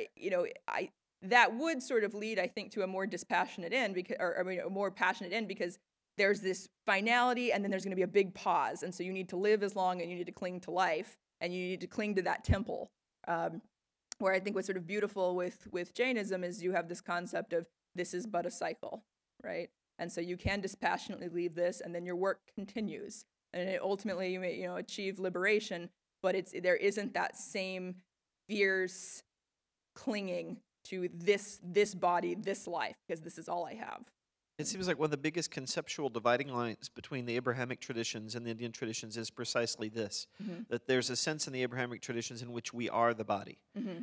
Speaker 2: that would sort of lead, I think, to a more dispassionate end, a more passionate end, because there's this finality and then there's going to be a big pause. And so you need to live as long and you need to cling to life and you need to cling to that temple. Where I think what's sort of beautiful with Jainism is you have this concept of this is but a cycle, right? And so you can dispassionately leave this and then your work continues. And ultimately you may, achieve liberation, but there isn't that same fierce clinging to this body, this life, because this is all I have.
Speaker 4: It seems like one of the biggest conceptual dividing lines between the Abrahamic traditions and the Indian traditions is precisely this, that there's a sense in the Abrahamic traditions in which we are the body.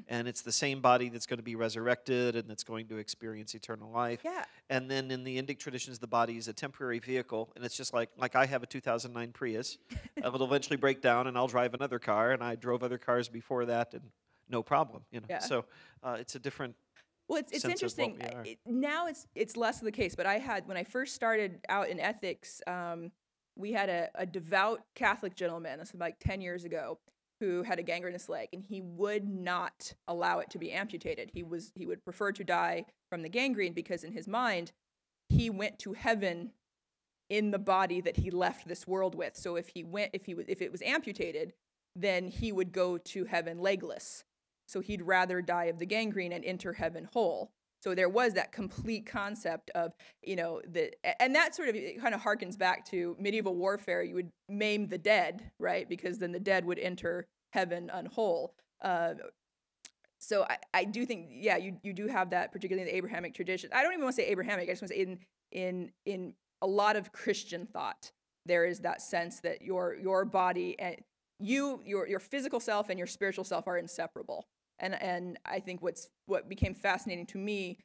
Speaker 4: And it's the same body that's going to be resurrected and that's going to experience eternal life.
Speaker 2: Yeah.
Speaker 4: And then in the Indic traditions, the body is a temporary vehicle, and it's just like I have a 2009 Prius. It'll eventually break down, and I'll drive another car, and I drove other cars before that, and no problem.
Speaker 2: Yeah.
Speaker 4: So it's a different.
Speaker 2: Well, it's interesting. Now it's less of the case, but when I first started out in ethics, we had a devout Catholic gentleman, this was like 10 years ago, who had a gangrenous leg, and he would not allow it to be amputated. He would prefer to die from the gangrene because in his mind, he went to heaven in the body that he left this world with. So if it was amputated, then he would go to heaven legless. So he'd rather die of the gangrene and enter heaven whole. So there was that complete concept of, and that sort of kind of harkens back to medieval warfare. You would maim the dead, right? Because then the dead would enter heaven unwhole. So I do think, yeah, you do have that, particularly in the Abrahamic tradition. I don't even want to say Abrahamic. I just want to say in a lot of Christian thought, there is that sense that your body and your physical self and your spiritual self are inseparable. And I think what became fascinating to me,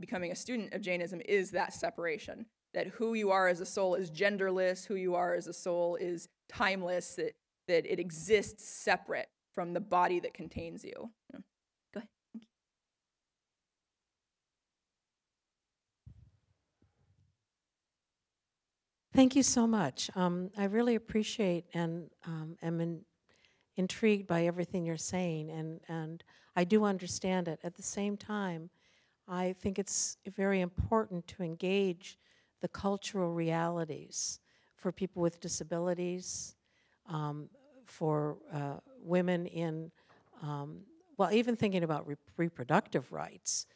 Speaker 2: becoming a student of Jainism, is that separation. That who you are as a soul is genderless, who you are as a soul is timeless, that it exists separate from the body that contains you. Yeah. Go ahead.
Speaker 5: Thank you so much. I really appreciate and am intrigued by everything you're saying, and I do understand it. At the same time, I think it's very important to engage the cultural realities for people with disabilities, for women in, even thinking about reproductive rights.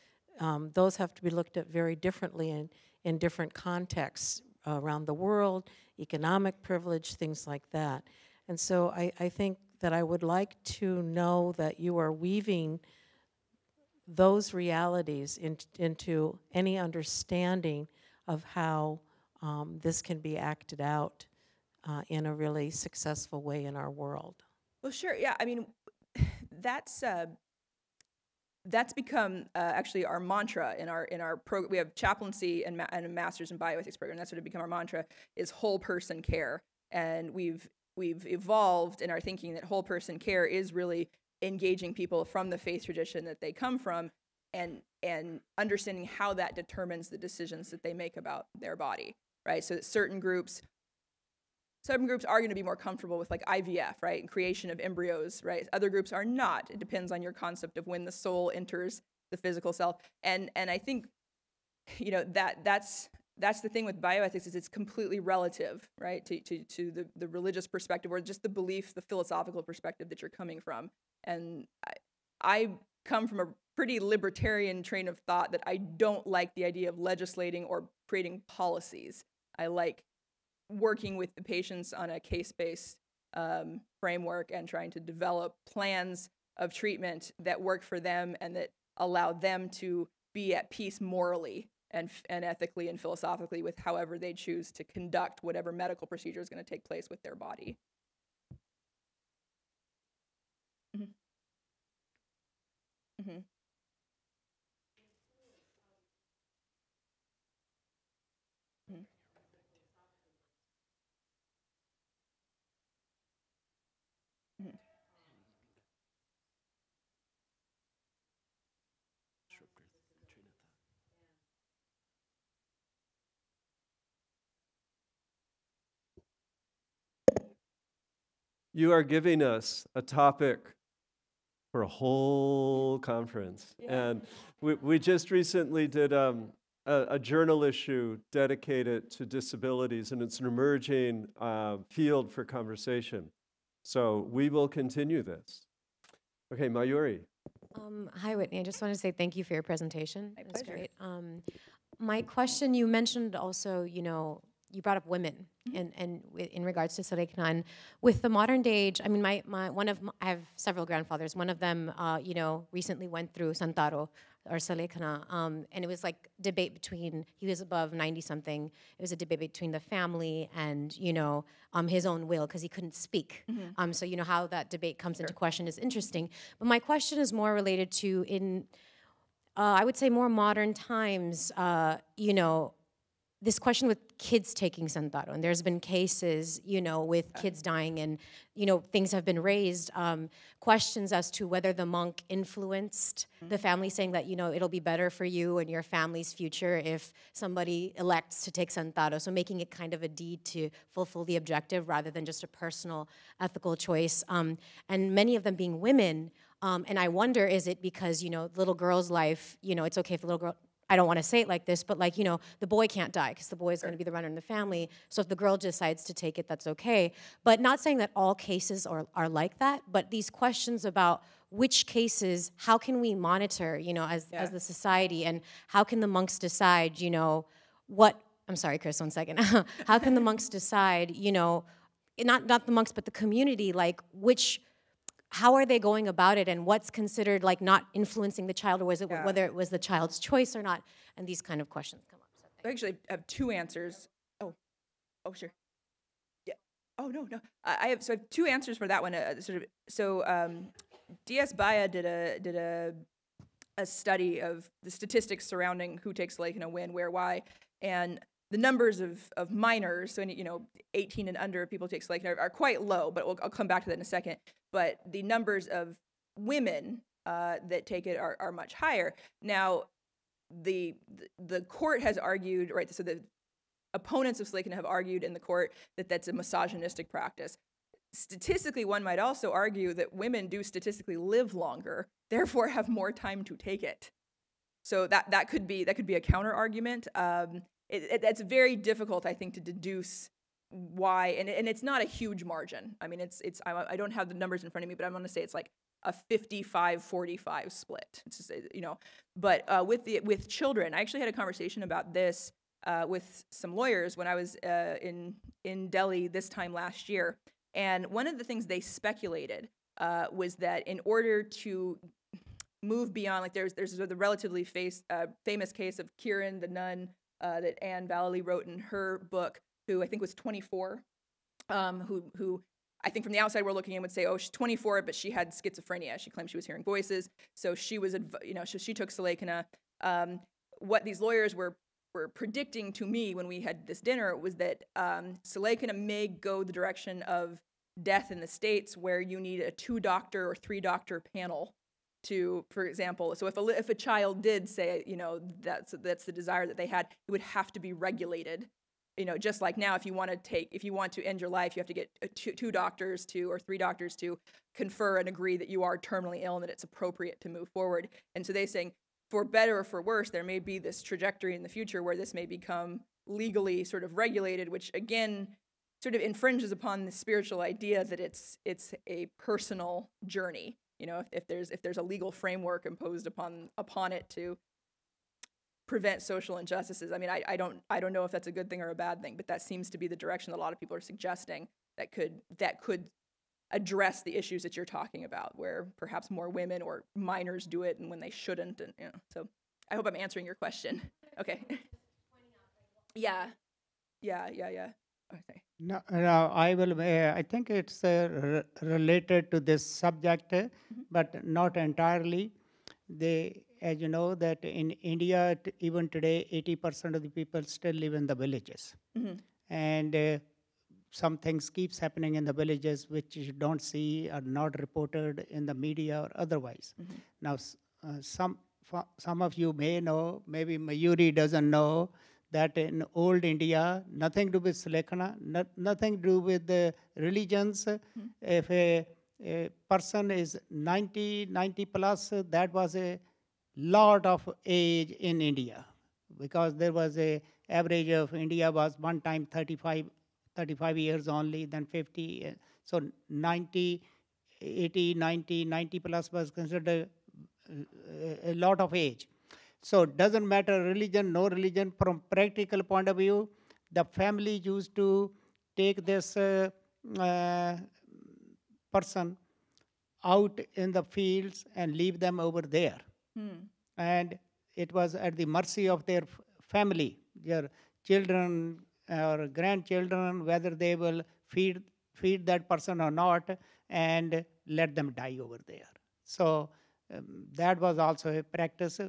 Speaker 5: Those have to be looked at very differently in different contexts around the world, economic privilege, things like that. And so I think that I would like to know that you are weaving those realities into any understanding of how this can be acted out in a really successful way in our world.
Speaker 2: Well, sure. Yeah. I mean, that's become actually our mantra in our program. We have chaplaincy and a master's in bioethics program. That's sort of become our mantra, is whole person care. And we've evolved in our thinking that whole person care is really engaging people from the faith tradition that they come from and understanding how that determines the decisions that they make about their body, right? So that certain groups are going to be more comfortable with like IVF, right, and creation of embryos, right? Other groups are not. It depends on your concept of when the soul enters the physical self. And I think, that's the thing with bioethics, is it's completely relative, right, to the religious perspective or just the belief, the philosophical perspective that you're coming from. And I come from a pretty libertarian train of thought that I don't like the idea of legislating or creating policies. I like working with the patients on a case-based framework and trying to develop plans of treatment that work for them and that allow them to be at peace morally and ethically and philosophically with however they choose to conduct whatever medical procedure is going to take place with their body. Mm-hmm. Mm-hmm. Mm-hmm. Mm-hmm.
Speaker 1: You are giving us a topic for a whole conference. Yeah. And we just recently did a journal issue dedicated to disabilities, and it's an emerging field for conversation. So we will continue this. Okay, Mayuri.
Speaker 6: Hi, Whitney. I just want to say thank you for your presentation.
Speaker 2: My
Speaker 6: It was
Speaker 2: pleasure.
Speaker 6: great. My question, you mentioned also, you brought up women and in regards to Salekna. And with the modern day age, I mean, I have several grandfathers. One of them, recently went through Santaro or Salekna, and it was like debate between, he was above 90 something. It was a debate between the family and, his own will, because he couldn't speak. So, how that debate comes into question is interesting. But my question is more related to I would say more modern times, this question with kids taking Santaro, and there's been cases, with kids dying, and, things have been raised, questions as to whether the monk influenced the family, saying that, it'll be better for you and your family's future if somebody elects to take Santaro, so making it kind of a deed to fulfill the objective rather than just a personal ethical choice, and many of them being women, and I wonder, is it because, little girl's life, it's okay if the little girl, I don't want to say it like this, but the boy can't die because the boy is going to be the runner in the family. So if the girl decides to take it, that's okay. But not saying that all cases are like that, but these questions about which cases, how can we monitor, as the society, and how can the monks decide, what, I'm sorry, Chris, 1 second. How can the monks decide, not the monks, but the community, how are they going about it, and what's considered not influencing the child, or whether it was the child's choice or not, and these kind of questions come up. So
Speaker 2: I actually have two answers. Oh, sure. Yeah. Oh, no. I have two answers for that one. D.S. Baya did a study of the statistics surrounding who takes Salekna, when, where, why, and the numbers of minors, so 18 and under people take Salekna are quite low, but I'll come back to that in a second. But the numbers of women that take it are much higher. Now, the court has argued, right, so the opponents of Salekna have argued in the court that that's a misogynistic practice. Statistically, one might also argue that women do statistically live longer, therefore have more time to take it. So that could be a counter argument. It's very difficult, I think, to deduce why, and it's not a huge margin. I mean, I don't have the numbers in front of me, but I'm going to say it's like a 55-45 split. It's just, but with children, I actually had a conversation about this with some lawyers when I was in Delhi this time last year, and one of the things they speculated was that in order to move beyond, there's the relatively famous case of Kiran the nun that Anne Vallely wrote in her book, who I think was 24, who I think from the outside we're looking in would say, oh, she's 24, but she had schizophrenia. She claimed she was hearing voices, so she was, she took Salekna. What these lawyers were predicting to me when we had this dinner was that Salekna may go the direction of death in the States, where you need a 2-doctor or 3-doctor panel to, for example, so if a child did say, that's the desire that they had, it would have to be regulated. Just like now, if you want to end your life, you have to get two doctors or 3 doctors to confer and agree that you are terminally ill and that it's appropriate to move forward. And so they're saying, for better or for worse, there may be this trajectory in the future where this may become legally sort of regulated, which again sort of infringes upon the spiritual idea that it's a personal journey. If there's a legal framework imposed upon it to prevent social injustices. I mean, I don't know if that's a good thing or a bad thing, but that seems to be the direction that a lot of people are suggesting that could address the issues that you're talking about, where perhaps more women or minors do it and when they shouldn't, and so I hope I'm answering your question. Okay. Yeah. Okay.
Speaker 7: No, I will. I think it's related to this subject, but not entirely. As you know, that in India, even today, 80% of the people still live in the villages, and some things keeps happening in the villages which you don't see, are not reported in the media or otherwise. Now, some of you may know, maybe Mayuri doesn't know, that in old India, nothing to do with Salekna, nothing to do with the religions. If a person is 90 plus, that was a lot of age in India, because there was a average of India was one time 35 years only, then 50. So 90 plus was considered a lot of age. So it doesn't matter religion, no religion. From practical point of view, the family used to take this uh, person out in the fields and leave them over there. And it was at the mercy of their family, their children or grandchildren, whether they will feed that person or not, and let them die over there. So that was also a practice,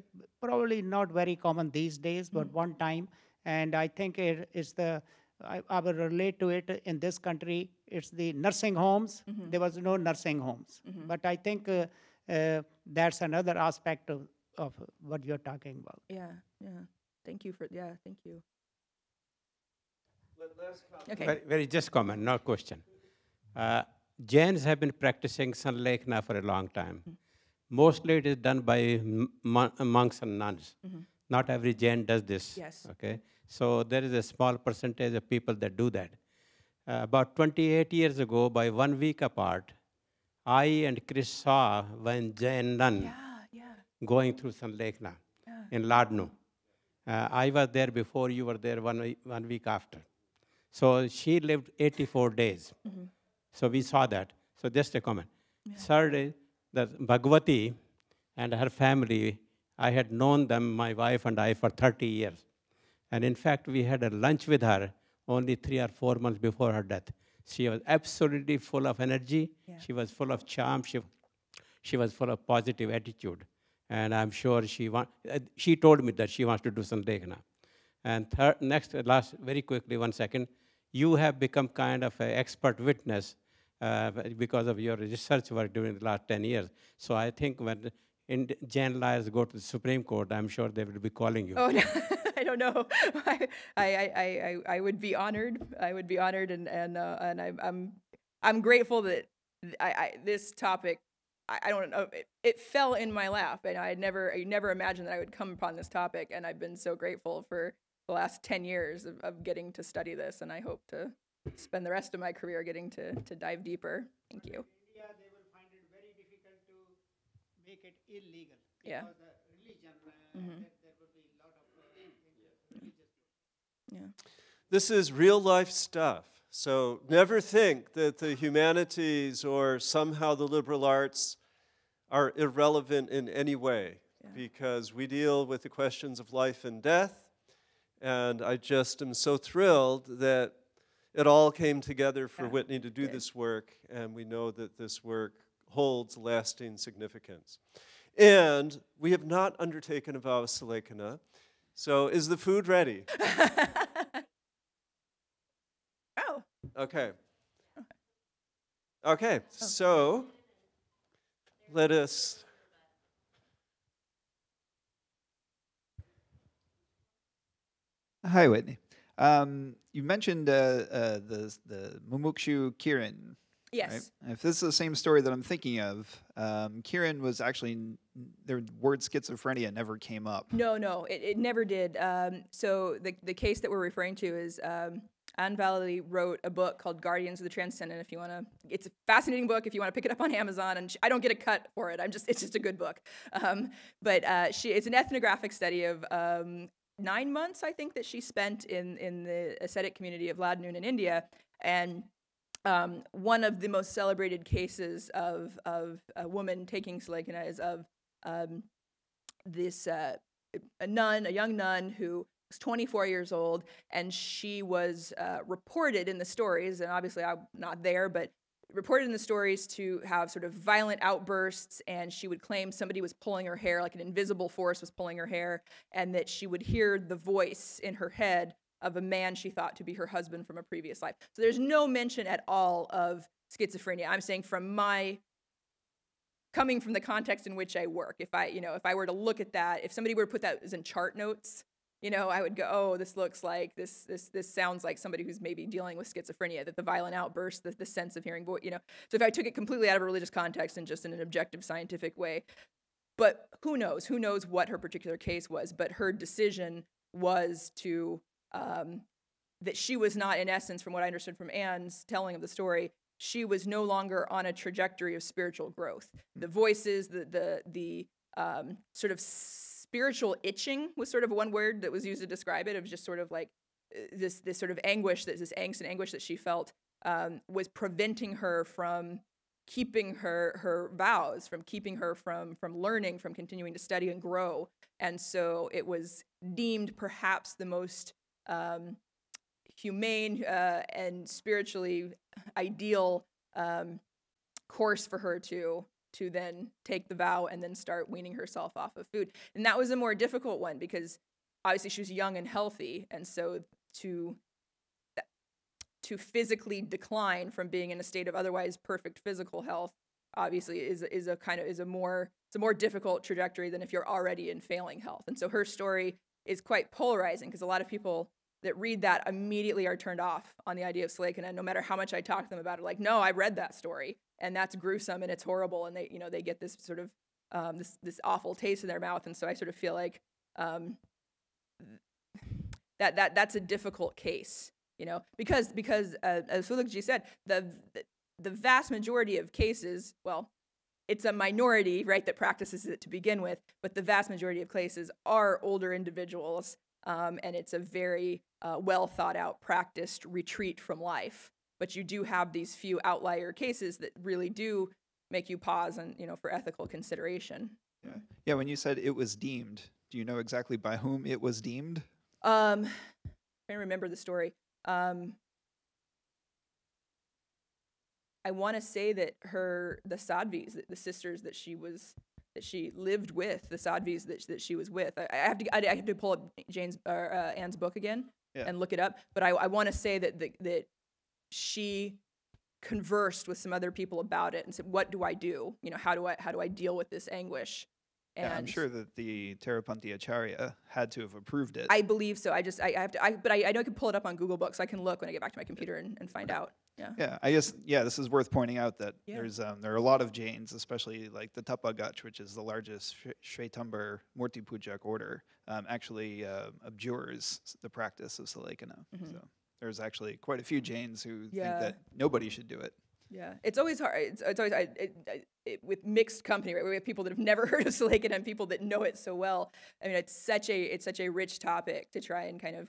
Speaker 7: probably not very common these days, but one time. And I think it is I will relate to it in this country. It's the nursing homes. There was no nursing homes. But I think that's another aspect of what you're talking about.
Speaker 2: Yeah, yeah. Thank you.
Speaker 1: Last comment.
Speaker 2: Okay.
Speaker 8: Very just comment, no question. Jains have been practicing Sanlekhna for a long time. Mostly it is done by monks and nuns. Not every Jain does this.
Speaker 2: Yes.
Speaker 8: Okay, so there is a small percentage of people that do that. About 28 years ago, by 1 week apart, I and Chris saw one Jain nun going through Sanlekhna in Ladnu. I was there before, you were there one week after. So she lived 84 days. So we saw that. So just a comment. Third is that Bhagwati and her family, I had known them, my wife and I, for 30 years. And in fact, we had a lunch with her only 3 or 4 months before her death. She was absolutely full of energy. She was full of charm. She was full of positive attitude. And I'm sure she told me that she wants to do Sanlekhna. And last, very quickly, 1 second. You have become kind of an expert witness because of your research work during the last 10 years. So I think when Jain lawyers go to the Supreme Court, I'm sure they will be calling you.
Speaker 2: Oh, no. I don't know. I would be honored. I would be honored, and I'm grateful that this topic. I don't know. It fell in my lap, and I never imagined that I would come upon this topic, and I've been so grateful for the last 10 years of getting to study this, and I hope to spend the rest of my career getting to dive deeper. Thank you.
Speaker 7: In India, they will find it very difficult to make it illegal.
Speaker 2: Yeah.
Speaker 7: Because religion, there will be a lot of religious.
Speaker 2: Yeah.
Speaker 1: This is real life stuff. So never think that the humanities or somehow the liberal arts are irrelevant in any way, because we deal with the questions of life and death. And I just am so thrilled that it all came together for Whitney to do this work, and we know that this work holds lasting significance. And we have not undertaken a vow of Salekana. So is the food ready?
Speaker 2: Oh.
Speaker 1: Okay. Okay, so let us...
Speaker 9: Hi, Whitney. You mentioned the Mumukshu Kiran.
Speaker 2: Yes.
Speaker 9: Right? If this is the same story that I'm thinking of, Kiran was actually, the word schizophrenia never came up.
Speaker 2: No, it never did. So the case that we're referring to is Anne Vallely wrote a book called Guardians of the Transcendent. If you want to, it's a fascinating book. If you want to pick it up on Amazon, and I don't get a cut for it. It's just a good book. But it's an ethnographic study of 9 months, I think, that she spent in the ascetic community of Ladnu in India, and one of the most celebrated cases of a woman taking Salekana is of this a young nun who was 24 years old, and she was reported in the stories, and obviously I'm not there, but reported in the stories to have sort of violent outbursts, and she would claim somebody was pulling her hair, like an invisible force was pulling her hair, and that she would hear the voice in her head of a man she thought to be her husband from a previous life. So there's no mention at all of schizophrenia. I'm saying coming from the context in which I work, if I were to look at that, if somebody were to put that as in chart notes, I would go, oh, this looks like, this sounds like somebody who's maybe dealing with schizophrenia, that the violent outburst, the sense of hearing voice, So if I took it completely out of a religious context and just in an objective scientific way, but who knows? Who knows what her particular case was? But her decision was to, that she was not, in essence, from what I understood from Anne's telling of the story, she was no longer on a trajectory of spiritual growth. The voices, the sort of spiritual itching was sort of one word that was used to describe it. It was just sort of like this sort of anguish, this angst and anguish that she felt was preventing her from keeping her vows, from keeping her from learning, from continuing to study and grow. And so it was deemed perhaps the most humane and spiritually ideal course for her to then take the vow and then start weaning herself off of food. And that was a more difficult one because obviously she was young and healthy, and so to physically decline from being in a state of otherwise perfect physical health obviously is a more difficult trajectory than if you're already in failing health. And so her story is quite polarizing because a lot of people that read that immediately are turned off on the idea of Selekina, no matter how much I talk to them about it. Like, no, I read that story, and that's gruesome and it's horrible, and they get this sort of this awful taste in their mouth. And so I sort of feel like that's a difficult case, because as Sulekji said, the vast majority of cases, well, it's a minority, right, that practices it to begin with, but the vast majority of cases are older individuals, and it's a very well thought out, practiced retreat from life. But you do have these few outlier cases that really do make you pause and, for ethical consideration.
Speaker 9: Yeah, when you said it was deemed, do you know exactly by whom it was deemed?
Speaker 2: I'm trying to remember the story. I want to say that the Sadhvis, the sisters that she lived with, the Sadhvis that she was with. I have to pull up Anne's book again and look it up. But I want to say that she conversed with some other people about it and said, "What do I do? How do I deal with this anguish?" And
Speaker 9: yeah, I'm sure that the Terapanti Acharya had to have approved it.
Speaker 2: I believe so. I know I can pull it up on Google Books. I can look when I get back to my computer and find out. Yeah.
Speaker 9: Yeah, I guess this is worth pointing out that there are a lot of Jains, especially like the Tapagach, which is the largest Shwetambar Murti Pujak order, actually abjures the practice of Selekina. Mm-hmm. So there's actually quite a few Jains who think that nobody should do it.
Speaker 2: Yeah, it's always hard. It's always with mixed company, right? We have people that have never heard of Selekina and people that know it so well. I mean, it's such a rich topic to try and kind of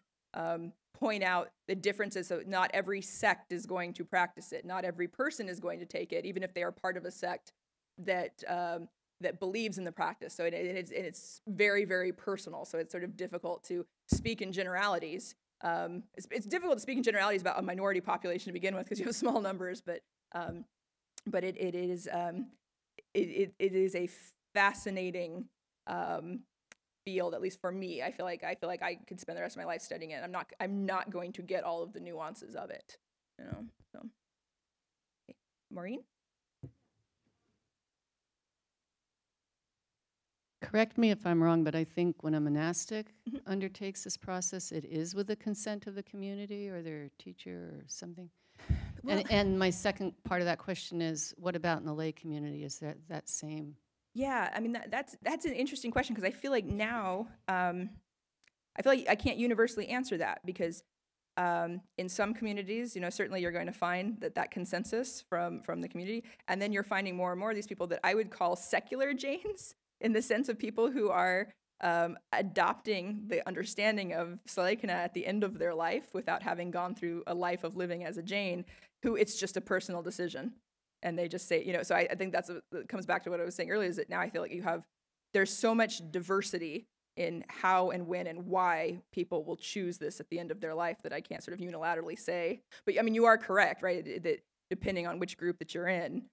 Speaker 2: point out the differences. So not every sect is going to practice it. Not every person is going to take it, even if they are part of a sect that believes in the practice. So it's very, very personal. So it's sort of difficult to speak in generalities. It's difficult to speak in generalities about a minority population to begin with because you have small numbers, but it is a fascinating field, at least for me. I feel like I could spend the rest of my life studying it. I'm not going to get all of the nuances of it, So, okay. Maureen?
Speaker 10: Correct me if I'm wrong, but I think when a monastic undertakes this process, it is with the consent of the community or their teacher or something. Well, and my second part of that question is, what about in the lay community? Is that same?
Speaker 2: Yeah, I mean, that's an interesting question because I feel like now, I feel like I can't universally answer that because in some communities, certainly you're going to find that consensus from the community, and then you're finding more and more of these people that I would call secular Jains, in the sense of people who are adopting the understanding of Selekina at the end of their life without having gone through a life of living as a Jain, who it's just a personal decision. And they just say, so I think that comes back to what I was saying earlier, is that now I feel like there's so much diversity in how and when and why people will choose this at the end of their life that I can't sort of unilaterally say. But I mean, you are correct, right? That depending on which group that you're in,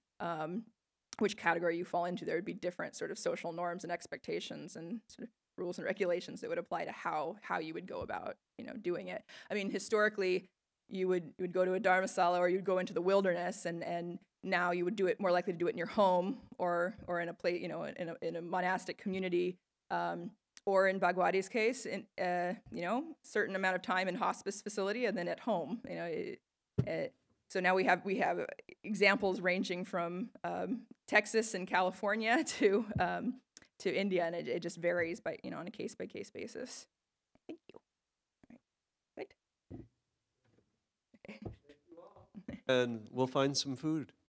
Speaker 2: which category you fall into, there would be different sort of social norms and expectations and sort of rules and regulations that would apply to how you would go about, doing it. I mean, historically, you would go to a dharmasala or you'd go into the wilderness, and now you would do it more likely to do it in your home or in a place, in a monastic community, or in Bhagwati's case, certain amount of time in hospice facility and then at home. So now we have examples ranging from Texas and California to India, and it just varies by on a case by case basis. Thank you. All right. Good.
Speaker 1: And we'll find some food.